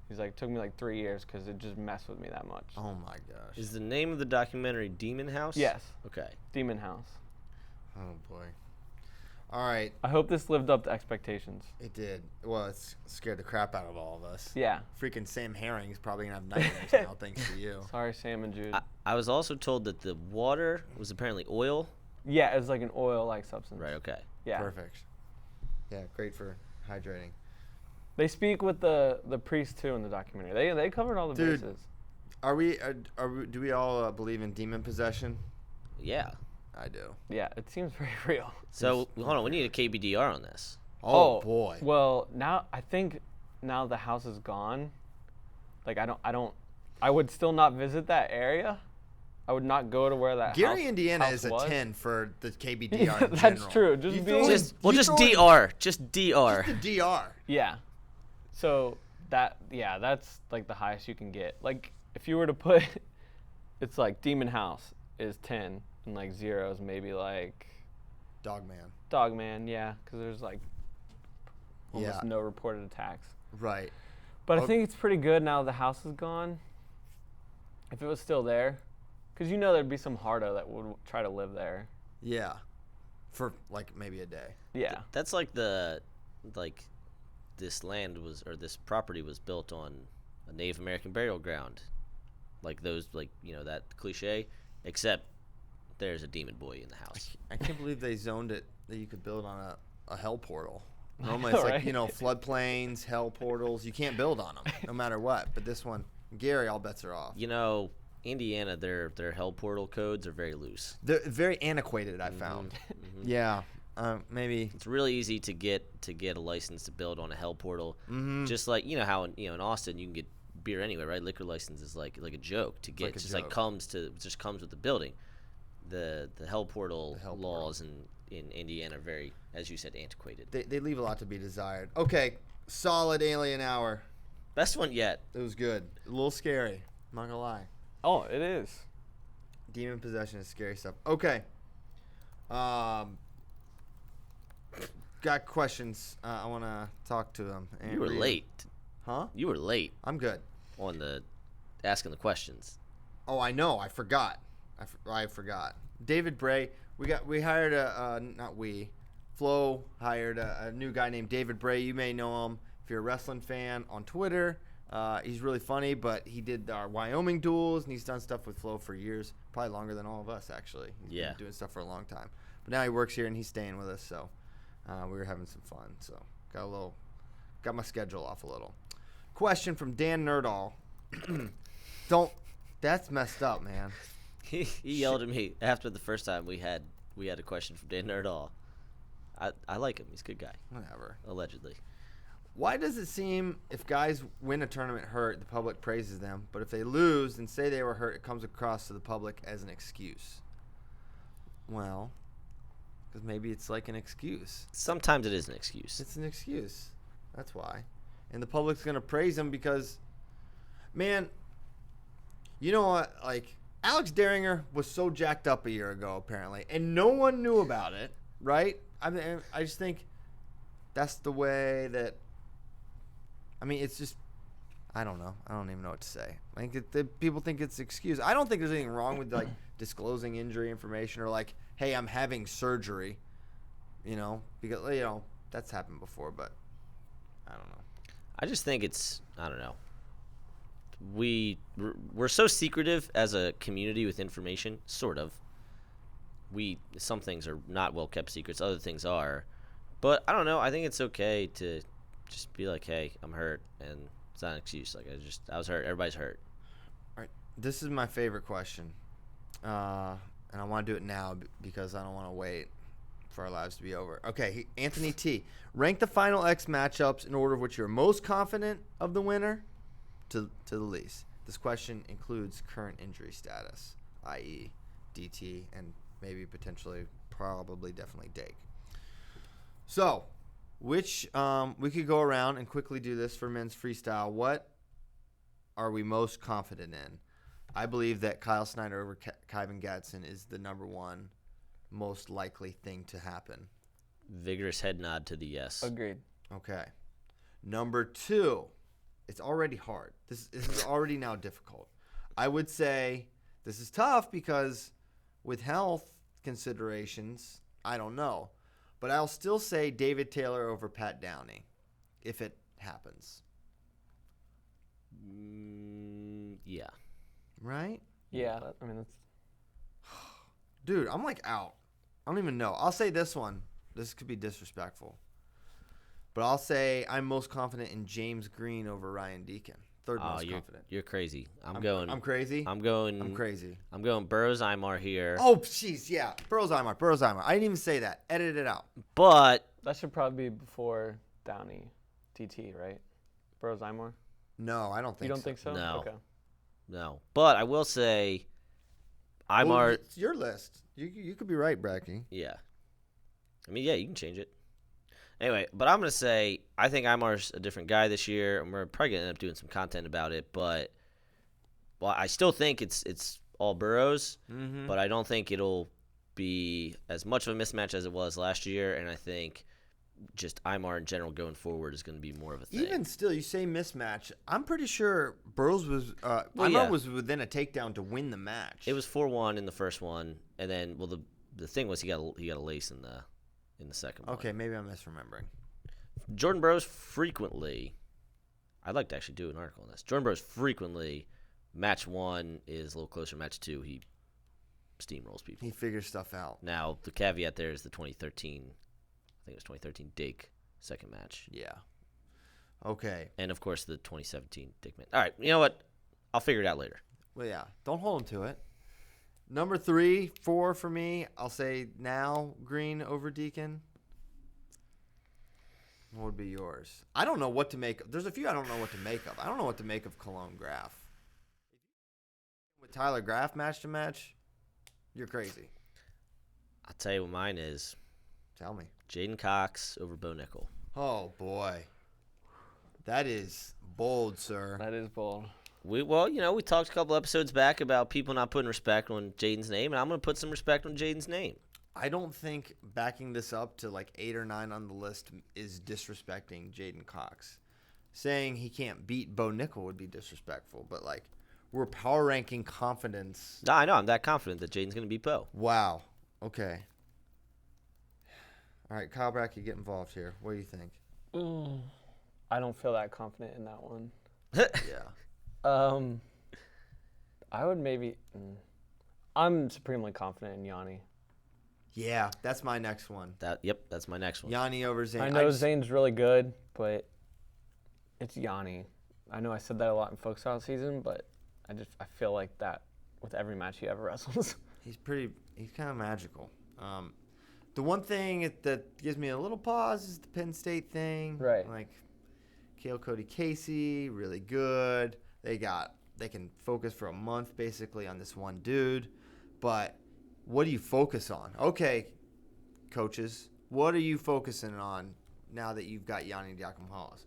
He's like, it took me like 3 years because it just messed with me that much. Oh my gosh. Is the name of the documentary Demon House? Yes. Okay. Demon House. Oh boy. All right. I hope this lived up to expectations. It did. Well, it's scared the crap out of all of us. Yeah. Freaking Sam Herring's probably gonna have nightmares now, thanks to you. Sorry, Sam and Jude. I was also told that the water was apparently oil. Yeah, it's like an oil-like substance. Right. Okay. Yeah. Perfect. Yeah, great for hydrating. They speak with the priest too in the documentary. They covered all the Dude. bases. Are we? Do we all believe in demon possession? Yeah. I do. Yeah, it seems very real. So hold on, we need a KBDR on this. Oh boy. Well, now I think now the house is gone. Like I would still not visit that area. I would not go to where that Gary, house, Indiana house is a was. 10 for the KBDR Yeah, in that's general. true. Just You being throw in- Just you just throw in- DR. Just DR. Just the DR. Yeah. So that's like the highest you can get. Like if you were to put, it's like Demon House is 10 and like 0 is maybe like Dogman. yeah, because there's like almost Yeah. no reported attacks. Right. But I Okay. think it's pretty good now the house is gone. If it was still there, because you know there'd be some hardo that would try to live there. Yeah. For like maybe a day. Yeah. That's like this land was, or this property was built on a Native American burial ground, like those, like, you know, that cliche, except there's a demon boy in the house. I can't believe they zoned it that you could build on a hell portal. Normally know, it's like, right? you know, floodplains, hell portals. You can't build on them no matter what. But this one, Gary, all bets are off. You know, Indiana, their hell portal codes are very loose. They're very antiquated, I found. Yeah. Maybe. It's really easy to get a license to build on a hell portal. Just like, you know how in Austin you can get beer anyway, right? Liquor license is like a joke to get. like a Just joke. like comes with the building. The hell portal laws in Indiana are very, as you said, antiquated. They leave a lot to be desired. Okay. Solid Alien Hour. Best one yet. It was good. A little scary. I'm not going to lie. Oh, it is. Demon possession is scary stuff. Okay. Got questions. I want to talk to them. and You were read. late. Huh? You were late I'm good. on the asking the questions. Oh, I know. I forgot. I forgot. David Bray. We hired Flo hired a new guy named David Bray. You may know him if you're a wrestling fan on Twitter. He's really funny, but he did our Wyoming duels, and he's done stuff with Flo for years, probably longer than all of us, actually. He's been doing stuff for a long time. But now he works here, and he's staying with us, so we were having some fun. So got my schedule off a little. Question from Dan Nerdall. That's messed up, man. He yelled at me after the first time we had a question from Dan Nerdall. I like him. He's a good guy. Whatever. Allegedly. Why does it seem if guys win a tournament hurt, the public praises them, but if they lose and say they were hurt, it comes across to the public as an excuse? Well, because maybe it's like an excuse. Sometimes it is an excuse. It's an excuse. That's why. And the public's going to praise them because, man, you know what? Like, Alex Daringer was so jacked up a year ago, apparently, and no one knew about it, right? I mean, I just think that's the way that, I mean, it's just, I don't know. I don't even know what to say. I think people think it's excuse. I don't think there's anything wrong with like disclosing injury information or like, hey, I'm having surgery. Because that's happened before, but I don't know. I just think I don't know. We're so secretive as a community with information, sort of. Some things are not well kept secrets, other things are. But I don't know. I think it's okay to just be like, hey, I'm hurt, and it's not an excuse. Like I was hurt. Everybody's hurt. All right. This is my favorite question, and I want to do it now because I don't want to wait for our lives to be over. Okay, Anthony T. Rank the final X matchups in order of which you're most confident of the winner to the least. This question includes current injury status, i.e., DT, and maybe potentially, probably, definitely Dake. So, which we could go around and quickly do this for men's freestyle. What are we most confident in? I believe that Kyle Snyder over Kyvan Gadsden is the number one most likely thing to happen. Vigorous head nod to the yes. Agreed. Okay. Number 2, it's already hard. This is already now difficult. I would say this is tough because with health considerations, I don't know. But I'll still say David Taylor over Pat Downey if it happens. Yeah. Right? Yeah, I mean, that's... Dude, I'm like out. I don't even know. I'll say this one. This could be disrespectful. But I'll say I'm most confident in James Green over Ryan Deacon. Third most confident. You're crazy. I'm crazy? I'm crazy. I'm going Burroughs Imar here. Oh, jeez, yeah. Burroughs Imar. I didn't even say that. Edit it out. But That should probably be before Downey, DT, right? Burroughs Imar? No, I don't think so. You don't think so? No. Okay. no. But I will say Imar. Well, it's your list. You could be right, Bratke. Yeah. I mean, yeah, you can change it. Anyway, but I'm going to say I think Imar's a different guy this year, and we're probably going to end up doing some content about it. But, well, I still think it's all Burroughs, but I don't think it'll be as much of a mismatch as it was last year, and I think just Imar in general going forward is going to be more of a thing. Even still, you say mismatch. I'm pretty sure Burroughs was Imar yeah. was within a takedown to win the match. It was 4-1 in the first one, and then, well, the thing was he got a lace in the second one. Okay, maybe I'm misremembering. Jordan Burroughs frequently, I'd like to actually do an article on this. Jordan Burroughs frequently, match 1 is a little closer. Match 2, he steamrolls people. He figures stuff out. Now, the caveat there is the 2013, I think it was 2013 Dake second match. Yeah. Okay. And, of course, the 2017 Dake match. All right, you know what? I'll figure it out later. Well, yeah. Don't hold him to it. Number 3, 4 for me. I'll say now Green over Deacon. What would be yours? I don't know what to make. There's a few I don't know what to make of. I don't know what to make of Cologne Graf. With Tyler Graf match to match, you're crazy. I'll tell you what mine is. Tell me. Jaden Cox over Bo Nickel. Oh, boy. That is bold, sir. That is bold. We talked a couple episodes back about people not putting respect on Jaden's name, and I'm going to put some respect on Jaden's name. I don't think backing this up to like 8 or 9 on the list is disrespecting Jaden Cox. Saying he can't beat Bo Nickel would be disrespectful, but like we're power ranking confidence. No, I know. I'm that confident that Jaden's going to beat Bo. Wow. Okay. All right, Kyle Bratke, get involved here. What do you think? I don't feel that confident in that one. Yeah. I would maybe. I'm supremely confident in Yanni. Yeah, that's my next one. That's my next one. Yanni over Zane. I know Zane's really good, but it's Yanni. I know I said that a lot in folk style season, but I feel like that with every match he ever wrestles. He's kind of magical. The one thing that gives me a little pause is the Penn State thing. Right. Like, Kale Cody Casey, really good. They can focus for a month basically on this one dude. But what do you focus on? Okay, coaches, what are you focusing on now that you've got Yanni Diakomahalis?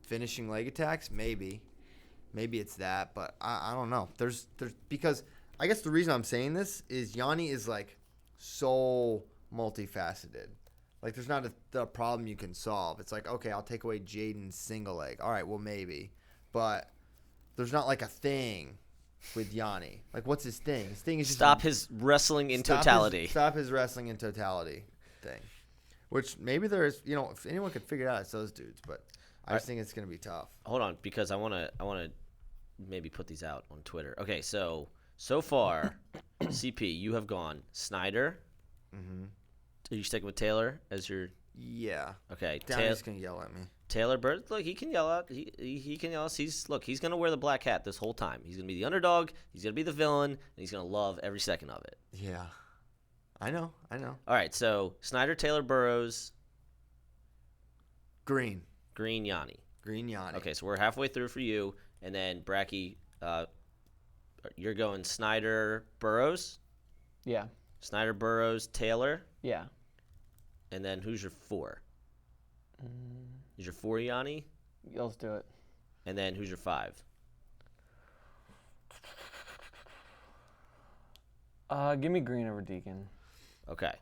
Finishing leg attacks? Maybe it's that, but I don't know. There's because I guess the reason I'm saying this is Yanni is like so multifaceted. Like there's not a problem you can solve. It's like, okay, I'll take away Jaden's single leg. All right, well maybe. But there's not like a thing with Yanni. Like, what's his thing? His thing is just Stop his wrestling in totality. Stop his wrestling in totality thing. Which maybe there's, if anyone could figure it out, it's those dudes. But I just think it's gonna be tough. Hold on, because I wanna maybe put these out on Twitter. Okay, so far, CP, you have gone Snyder. Mm-hmm. Are you sticking with Taylor as your? Yeah. Okay. Downey's gonna yell at me. Taylor Bird, look, he can yell out. He can yell. He's gonna wear the black hat this whole time. He's gonna be the underdog. He's gonna be the villain, and he's gonna love every second of it. Yeah. I know. All right, so Snyder, Taylor, Burrows, Green, Yanni. Yanni. Okay, so we're halfway through for you, and then Bratke, you're going Snyder, Burrows. Yeah. Snyder, Burrows, Taylor. Yeah. And then who's your 4? Is your 4 Yanni? Let's do it. And then who's your 5? Give me Green over Deacon. Okay.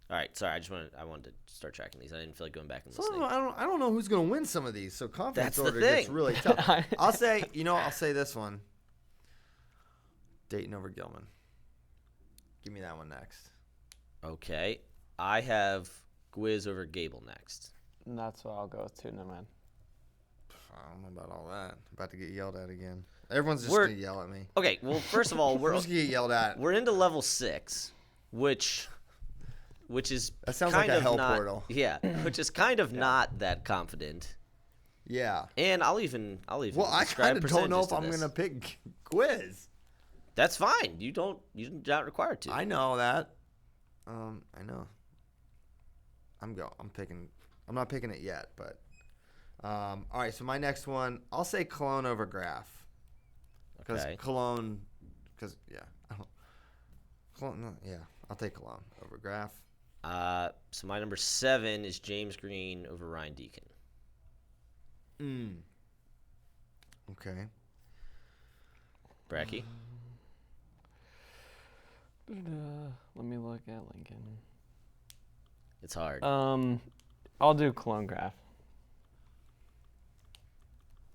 All right. Sorry, I wanted to start tracking these. I didn't feel like going back and So listening. I don't know who's gonna win some of these. So confidence That's the order gets thing. really tough. I'll say this one. Dayton over Gilman. Give me that one next. Okay. I have Gwiz over Gable next. And that's what I'll go with too. No, man. I don't know about all that. I'm about to get yelled at again. Everyone's just gonna yell at me. Okay. Well, first of all, We're just gonna get yelled at. we're into level 6, which is That sounds kind like a of hell not, portal. Yeah, which is kind of not that confident. Yeah. And I'll even Well, I describe kind of don't know percentages if to I'm this. gonna pick Quiz. That's fine. You're not required to. I know that. I know. I'm picking. I'm not picking it yet, but. All right. So my next one, I'll say Cologne over Graf. Because Okay. Cologne. Because Cologne. No, yeah. I'll take Cologne over Graf. So my number 7 is James Green over Ryan Deacon. Okay. Bratke. Let me look at Lincoln. It's hard. I'll do Cologne Graph.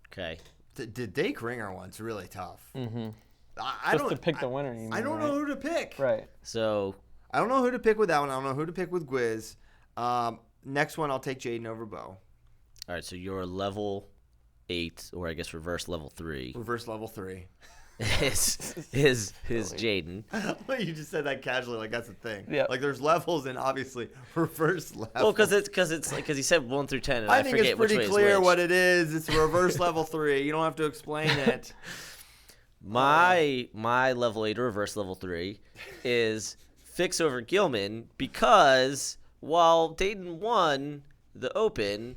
Okay. The Dake Ringer one's really tough. Mm-hmm. I Just don't to pick the winner. You I mean, don't right? know who to pick. Right. So I don't know who to pick with that one. I don't know who to pick with Gwiz. Next one, I'll take Jaden over Bo. all right. So you're level 8, or I guess reverse level 3. Reverse level 3. is Jaden. You just said that casually, like that's a thing. Yeah. Like there's levels and obviously reverse level. Well, because he said 1 through 10, and I think forget it's which pretty way clear is which. what it is. It's a reverse level 3. You don't have to explain it. My level 8 or reverse level 3 is Fix over Gilman, because while Dayton won the Open,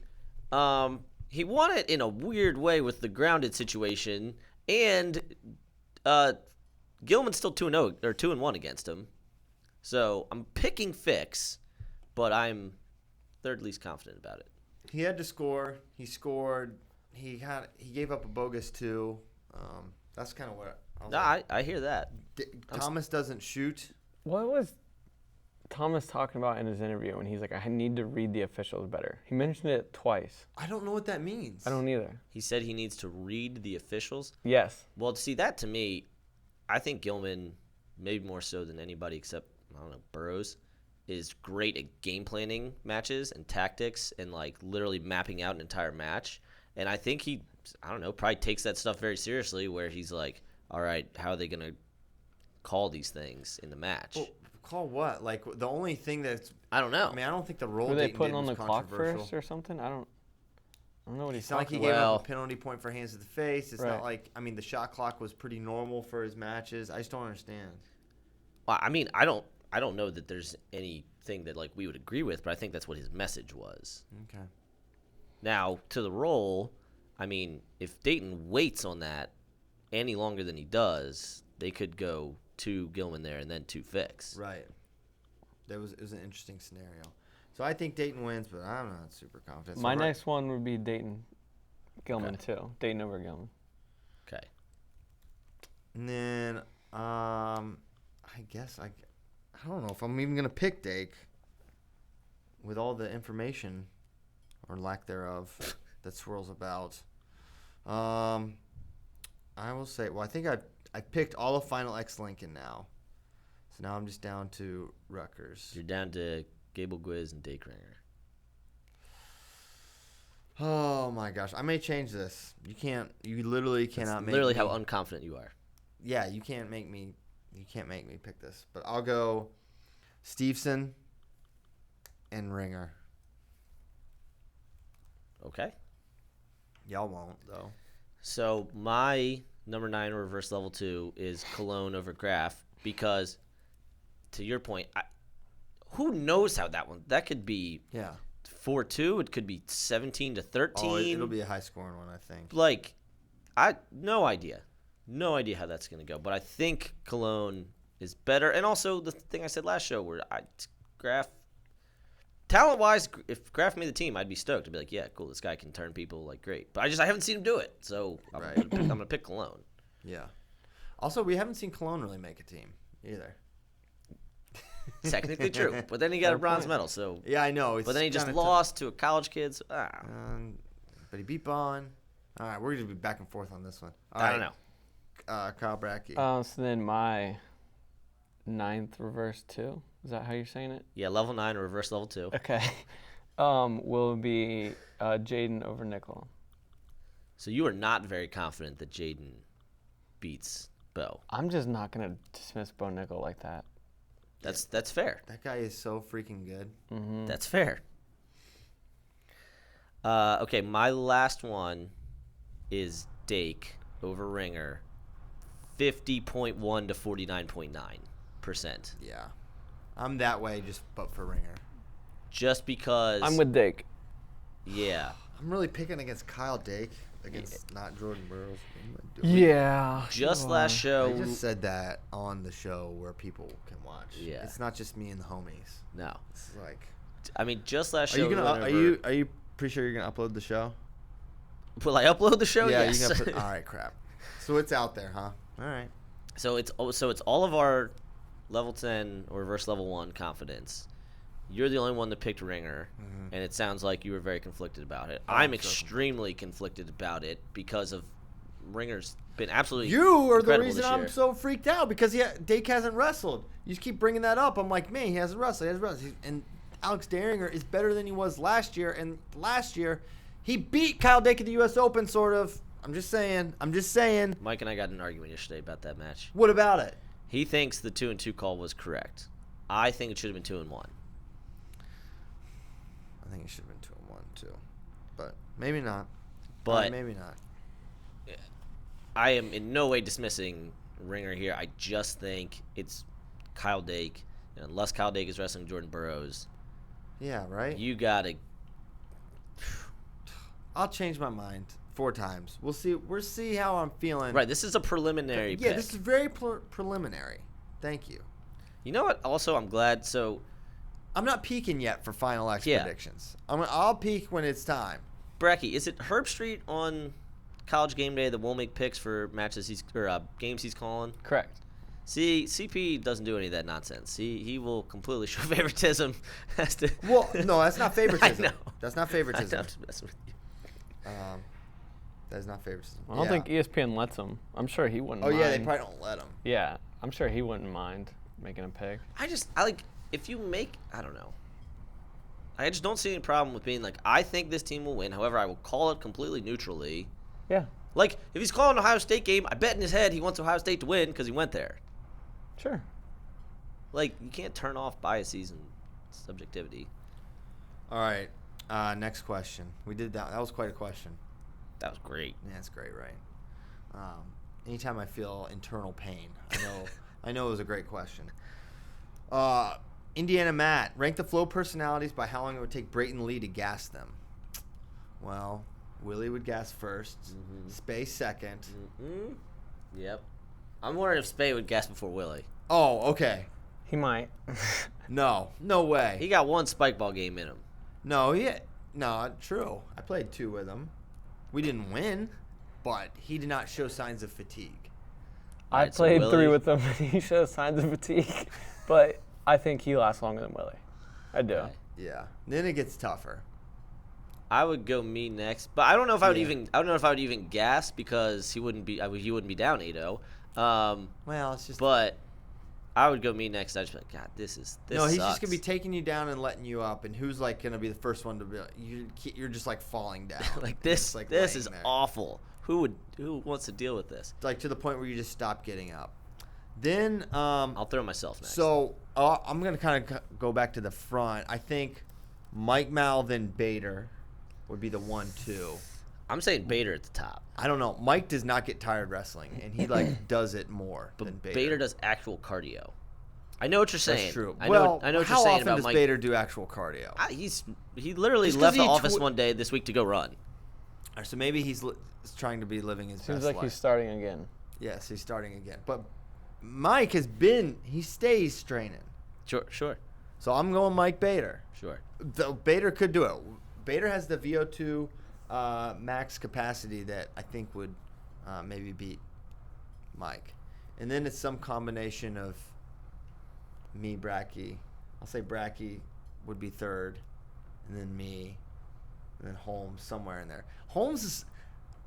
he won it in a weird way with the grounded situation, and Gilman's still 2-0 or 2-1 against him. So I'm picking Fix, but I'm third least confident about it. He had to score. He scored. He gave up a bogus 2. That's kind of what I was No, like. I hear that. Thomas doesn't shoot. What was Thomas talking about in his interview when he's like, I need to read the officials better? He mentioned it twice. I don't know what that means. I don't either. He said he needs to read the officials. Yes. Well, see, that to me, I think Gilman, maybe more so than anybody except, I don't know, Burrows, is great at game planning matches and tactics and, like, literally mapping out an entire match. And I think he, I don't know, probably takes that stuff very seriously, where he's like, all right, how are they going to call these things in the match? Well, call what? Like the only thing that's I don't know. I mean, I don't think the role Were they Dayton putting did on was the clock controversial. first or something? I don't know what he's It's not like he talking gave about. up a penalty point for hands to the face. It's Right. not like, I mean, the shot clock was pretty normal for his matches. I just don't understand. Well, I mean, I don't know that there's anything that, like, we would agree with, but I think that's what his message was. Okay. Now, to the role, I mean, if Dayton waits on that any longer than he does, they could go 2 Gilman there and then 2 Fix. Right. It was an interesting scenario. So I think Dayton wins, but I'm not super confident. So My next one would be Dayton Gilman too. Dayton over Gilman. Okay. And then I guess I don't know if I'm even gonna pick Dake with all the information or lack thereof that swirls about. I will say, well, I think I picked all of Final X Lincoln now. So now I'm just down to Rutgers. You're down to Gable Gwiz and Dake Ringer. Oh my gosh, I may change this. You literally cannot make Literally me, how unconfident you are. Yeah, you can't make me pick this. But I'll go Steveson and Ringer. Okay. Y'all won't though. So my number 9 reverse level 2 is Cologne over Graf because, to your point, who knows how that could be. Yeah. 4-2. It could be 17-13. Oh, it'll be a high scoring one, I think. Like, no idea how that's gonna go. But I think Cologne is better, and also the thing I said last show where Graf, talent wise, if Graf made the team, I'd be stoked. I'd be like, yeah, cool, this guy can turn people like great. But I haven't seen him do it, so I'm gonna pick Cologne. Yeah. Also, we haven't seen Cologne really make a team either. Technically true, but then he got a bronze medal. So yeah, I know. But then he just lost to a college kid. So, but he beat Bond. All right, we're gonna be back and forth on this one. I don't know. Kyle Bratke. So then my 9th reverse 2. Is that how you're saying it? Yeah, level 9, reverse level 2. Okay. Will be Jaden over Nickel. So you are not very confident that Jaden beats Bo. I'm just not gonna dismiss Bo Nickel like that. That's fair. That guy is so freaking good. Mm-hmm. That's fair. Okay, my last one is Dake over Ringer, 50.1 to 49.9%. Yeah. I'm that way but for Ringer. Just because I'm with Dake. Yeah. I'm really picking against Kyle Dake against not Jordan Burroughs. Yeah. Just last show. I just said that on the show where people can watch. Yeah. It's not just me and the homies. No. It's like. I mean, just last Are show. you are you pretty sure you're gonna upload the show? Will I upload the show? Yeah. Yes. You're gonna all right. Crap. So it's out there, huh? All right. So it's all of our level 10 or reverse level 1 confidence. You're the only one that picked Ringer, and it sounds like you were very conflicted about it. I'm extremely conflicted about it because of Ringer's been absolutely You are the incredible reason this I'm year. so freaked out because Dake hasn't wrestled. You just keep bringing that up. I'm like, man, he hasn't wrestled. And Alex Daringer is better than he was last year. And last year, he beat Kyle Dake at the U.S. Open, sort of. I'm just saying. Mike and I got in an argument yesterday about that match. What about it? He thinks the 2-2 call was correct. I think it should have been 2-1. I think it should have been 2-1 too, but maybe not. But maybe not. I am in no way dismissing Ringer here. I just think it's Kyle Dake, and unless Kyle Dake is wrestling Jordan Burroughs, Yeah, right. you gotta. I'll change my mind 4 times. We'll see. We'll see how I'm feeling. Right, this is a preliminary. Yeah, pick. this is very preliminary. Thank you. You know what? Also, I'm glad. So I'm not peaking yet for Final X Yeah. predictions. I'll peak when it's time. Bratke, is it Herb Street on College Game Day that won't make picks for matches games he's calling? Correct. See, CP doesn't do any of that nonsense. He will completely show favoritism as to. Well, no, that's not favoritism. I know. That's not favoritism. I'm just messing with you. That is not favoritism. I don't think ESPN lets him. I'm sure he wouldn't Oh mind. yeah, they probably don't let him. Yeah, I'm sure he wouldn't mind making a pick. I like if you make. I don't know. I just don't see any problem with being like, I think this team will win. However, I will call it completely neutrally. Yeah, Like, if he's calling an Ohio State game, I bet in his head he wants Ohio State to win because he went there. sure. Like, you can't turn off biases and subjectivity. All right. Next question. We did that. That was quite a question. That was great. Yeah, it's great, right? Anytime I feel internal pain, I know it was a great question. Indiana Matt, rank the Flow personalities by how long it would take Brayton Lee to gas them. Well, Willie would gas first, Spay second. Yep. I'm wondering if Spay would guess before Willie. Oh, okay. He might. No way. He got one spike ball game in him. No, true. I played 2 with him. We didn't win, but he did not show signs of fatigue. I Alright, so played 3 Willie- with him, and he shows signs of fatigue. But I think he lasts longer than Willie. I do. Right. Yeah. Then it gets tougher. I would go me next, but I don't know if I would Yeah. even. I don't know if I would even gas because he wouldn't be down 8-0. Well, it's just. But I would go me next. I just be like, God, this No, he's sucks. just gonna be taking you down and letting you up, and who's like gonna be the first one to be? You're just like falling down. like You're this. just, like, This laying is there. awful. Who wants to deal with this? Like to the point where you just stop getting up. Then I'll throw myself next. So I'm gonna kind of go back to the front. I think Mike Mal then Bader would be the 1-2. I'm saying Bader at the top, I don't know. Mike does not get tired wrestling, and he like does it more but than Bader does actual cardio. I know what you're saying. That's true. I know what you're how saying often about does Mike. Bader do actual cardio? He literally Just 'cause left the he office one day this week to go run. So maybe he's trying to be living his Seems best like life. he's starting again. Yes, he's starting again. But Mike he stays training. Sure. So I'm going Mike Bader. Sure. Though Bader could do it. Bader has the VO2 max capacity that I think would maybe beat Mike. And then it's some combination of me, Bratke. I'll say Bratke would be third, and then me, and then Holmes somewhere in there. Holmes is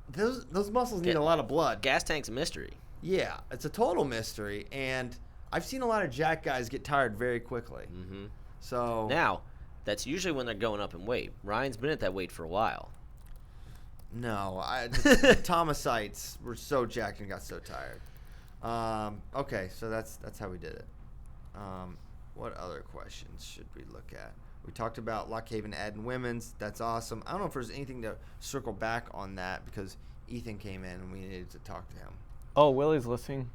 those muscles need a lot of blood. Gas tank's a mystery. Yeah, it's a total mystery, and I've seen a lot of jack guys get tired very quickly. Mm-hmm. So Now, that's usually when they're going up in weight. Ryan's been at that weight for a while. no, the Thomasites were so jacked and got so tired. Okay, so that's how we did it. What other questions should we look at? We talked about Lockhaven Ed and Women's. That's awesome. I don't know if there's anything to circle back on that because Ethan came in and we needed to talk to him. Oh, Willie's listening.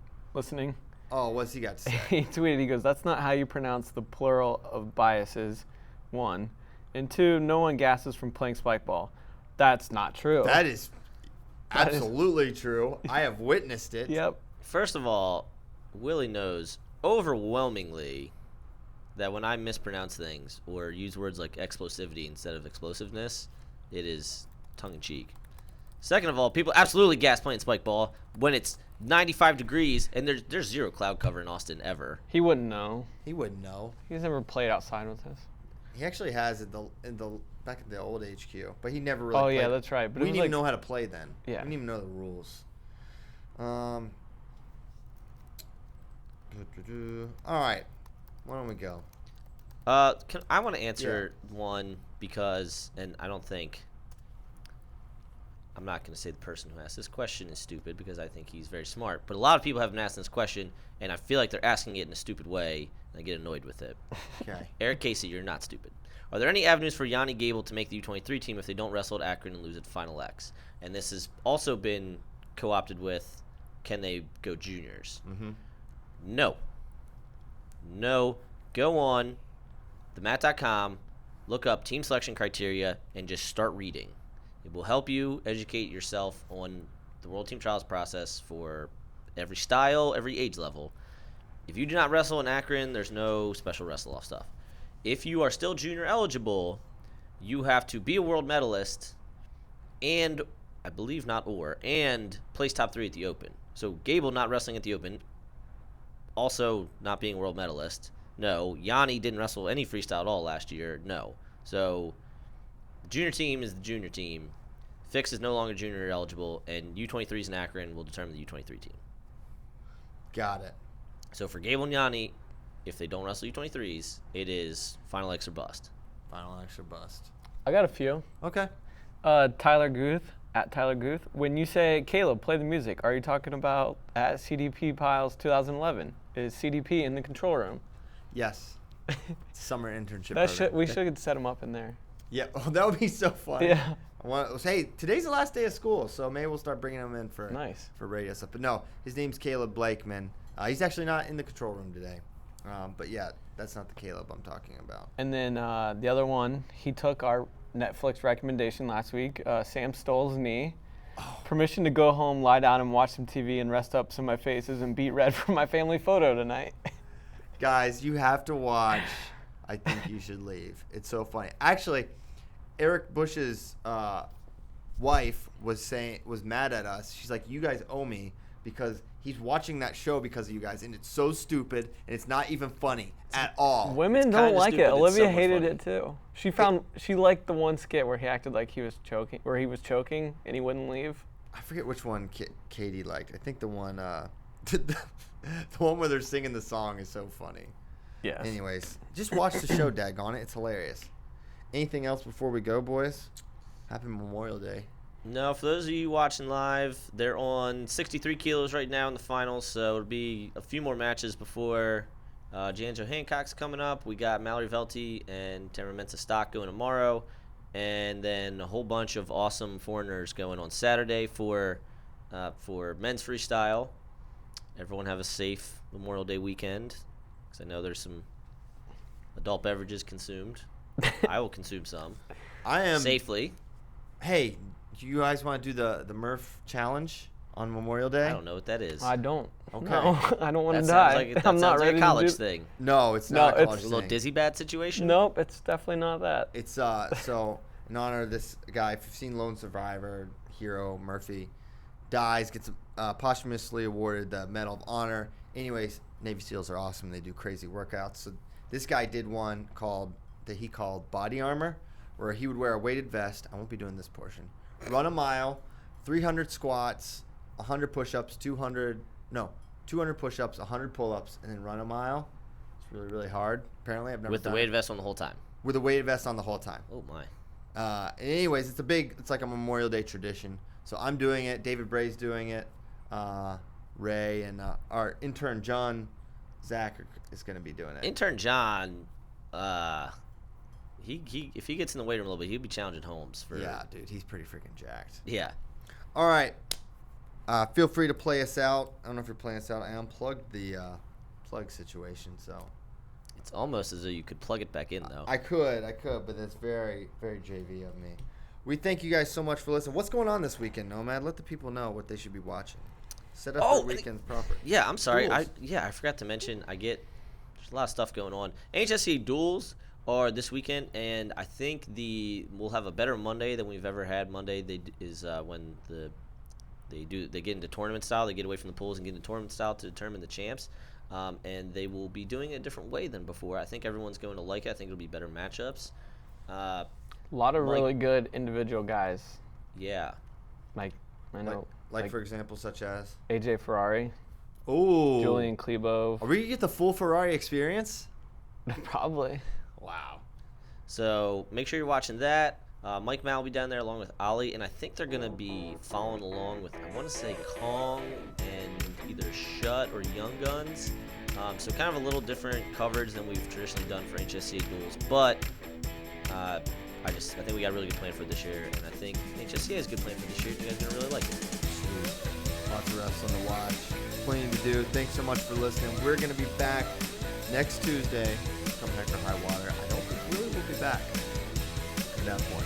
Oh, what's he got to say? He tweeted, he goes, that's not how you pronounce the plural of biases, 1. And 2, no one gasses from playing spike ball. That's not true. That is absolutely true. I have witnessed it. Yep. First of all, Willie knows overwhelmingly that when I mispronounce things or use words like explosivity instead of explosiveness, it is tongue-in-cheek. Second of all, people absolutely gas playing spike ball when it's 95 degrees and there's zero cloud cover in Austin ever. He wouldn't know. He wouldn't know. He's never played outside with us. He actually has in the back at the old HQ, but he never really. Oh, played. yeah, that's right. But we it didn't was even like, know how to play then. Yeah. We didn't even know the rules. All right, why don't we go? I want to answer one because, and I don't think, I'm not going to say the person who asked this question is stupid because I think he's very smart. But a lot of people have been asking this question, and I feel like they're asking it in a stupid way, and I get annoyed with it. Okay. Eric Casey, you're not stupid. Are there any avenues for Yanni Gable to make the U23 team if they don't wrestle at Akron and lose at Final X? And this has also been co-opted with, can they go juniors? Mm-hmm. No. Go on themat.com, look up team selection criteria, and just start reading. It will help you educate yourself on the World Team Trials process for every style, every age level. If you do not wrestle in Akron, there's no special wrestle-off stuff. If you are still junior eligible, you have to be a world medalist and, I believe and place top 3 at the Open. So Gable not wrestling at the Open, also not being a world medalist. No. Yanni didn't wrestle any freestyle at all last year. No. So the junior team is the junior team. Fix is no longer junior eligible, and U23s in Akron will determine the U23 team. Got it. So for Gable and Yanni, if they don't wrestle U23s, it is Final X or bust. Final extra bust. I got a few. Okay. Tyler Guth, at Tyler Guth. When you say, Caleb, play the music, are you talking about at CDP Piles 2011? Is CDP in the control room? Yes. Summer internship. That program. we should set him up in there. Yeah. Oh, that would be so fun. Yeah. Hey, today's the last day of school, so maybe we'll start bringing him in for Nice. for radio stuff. But no, his name's Caleb Blakeman. He's actually not in the control room today. But yeah, that's not the Caleb I'm talking about. And then the other one, he took our Netflix recommendation last week, Sam Stoll's knee. Permission to go home, lie down, and watch some TV and rest up some of my faces and beat red for my family photo tonight. Guys, you have to watch I Think You Should Leave. It's so funny. Actually, Eric Bush's wife was mad at us. She's like, you guys owe me because he's watching that show because of you guys, and it's so stupid, and it's not even funny at all. Women It's don't kinda like stupid, it. it's Olivia somewhat hated funny. it too. She liked the one skit where he acted like he was choking, and he wouldn't leave. I forget which one Katie liked. I think the one, the one where they're singing the song is so funny. Yes. Anyways, just watch the show, daggone it. It's hilarious. Anything else before we go, boys? Happy Memorial Day. No, for those of you watching live, they're on 63 kilos right now in the finals, so it'll be a few more matches before Janjo Hancock's coming up. We got Mallory Velty and Tamara Mensah-Stock going tomorrow, and then a whole bunch of awesome foreigners going on Saturday for men's freestyle. Everyone have a safe Memorial Day weekend, because I know there's some adult beverages consumed. I will consume some I am safely. Hey, do you guys want to do the Murph challenge on Memorial Day? I don't know what that is. I don't. Okay. No, I don't want That to sounds die. like I'm not sounds like ready a college to do. thing. No, it's No, not a it's- college A little thing. dizzy bad situation. Nope, it's definitely not that. It's so in honor of this guy, if you've seen Lone Survivor, hero Murphy dies, gets posthumously awarded the Medal of Honor. Anyways, Navy SEALs are awesome. They do crazy workouts. So this guy did one that he called body armor, where he would wear a weighted vest. I won't be doing this portion. Run a mile, 300 squats, 100 push-ups, 200 push-ups, 100 pull-ups, and then run a mile. It's really, really hard. Apparently, I've never With the done weighted it. vest on the whole time. With a weighted vest on the whole time. Oh my. Anyways, it's like a Memorial Day tradition. So I'm doing it. David Bray's doing it. Ray and our intern John Zach is going to be doing it. Intern John, he if he gets in the weight room a little bit, he'll be challenging Holmes for. Yeah, dude, he's pretty freaking jacked. Yeah. All right. Feel free to play us out. I don't know if you're playing us out. I unplugged the plug situation, so. It's almost as though you could plug it back in though. I could, but that's very, very JV of me. We thank you guys so much for listening. What's going on this weekend, Nomad? Let the people know what they should be watching. Set up their weekends proper. Yeah, I'm sorry. Duels. I forgot to mention. There's a lot of stuff going on. NHSCA duels are this weekend, and I think we'll have a better Monday than we've ever had. Monday is when they get into tournament style. They get away from the pools and get into tournament style to determine the champs. And they will be doing it a different way than before. I think everyone's going to like it. I think it'll be better matchups. A lot of really good individual guys. Yeah. Like, I know. Like for example, such as? AJ Ferrari, Ooh. Julian Klebo. Are we going to get the full Ferrari experience? Probably. Wow. So make sure you're watching that. Mike Mal will be down there along with Ollie, and I think they're going to be following along with, I want to say, Kong and either Shut or Young Guns. So kind of a little different coverage than we've traditionally done for HSCA duels. But I think we got a really good plan for this year, and I think HSCA is a good plan for this year. You guys are going to really like it. Lots of wrestling to watch. Plenty to do. Thanks so much for listening. We're going to be back next Tuesday. Come heck or high water. I don't think Willie will be back at that point.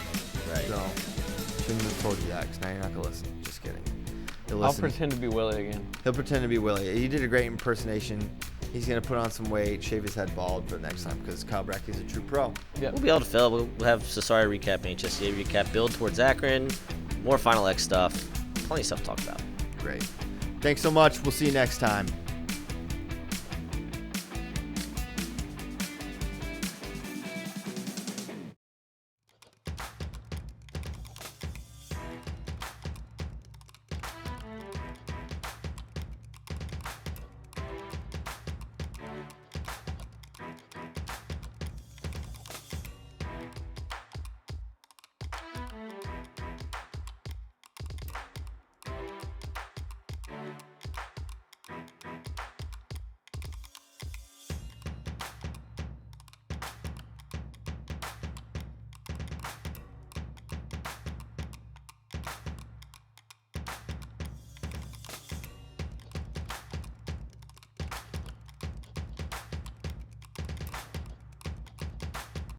Right. So, shouldn't have told you that because now you're not going to listen. Just kidding. You'll I'll listen. pretend to be Willie again. He'll pretend to be Willie. He did a great impersonation. He's going to put on some weight, shave his head bald for the next time because Kyle Bratke's a true pro. Yep. We'll be able to fill. We'll have Cesare recap, HSCA recap, build towards Akron, more Final X stuff. Plenty of stuff to talk about. Great. Thanks so much. We'll see you next time.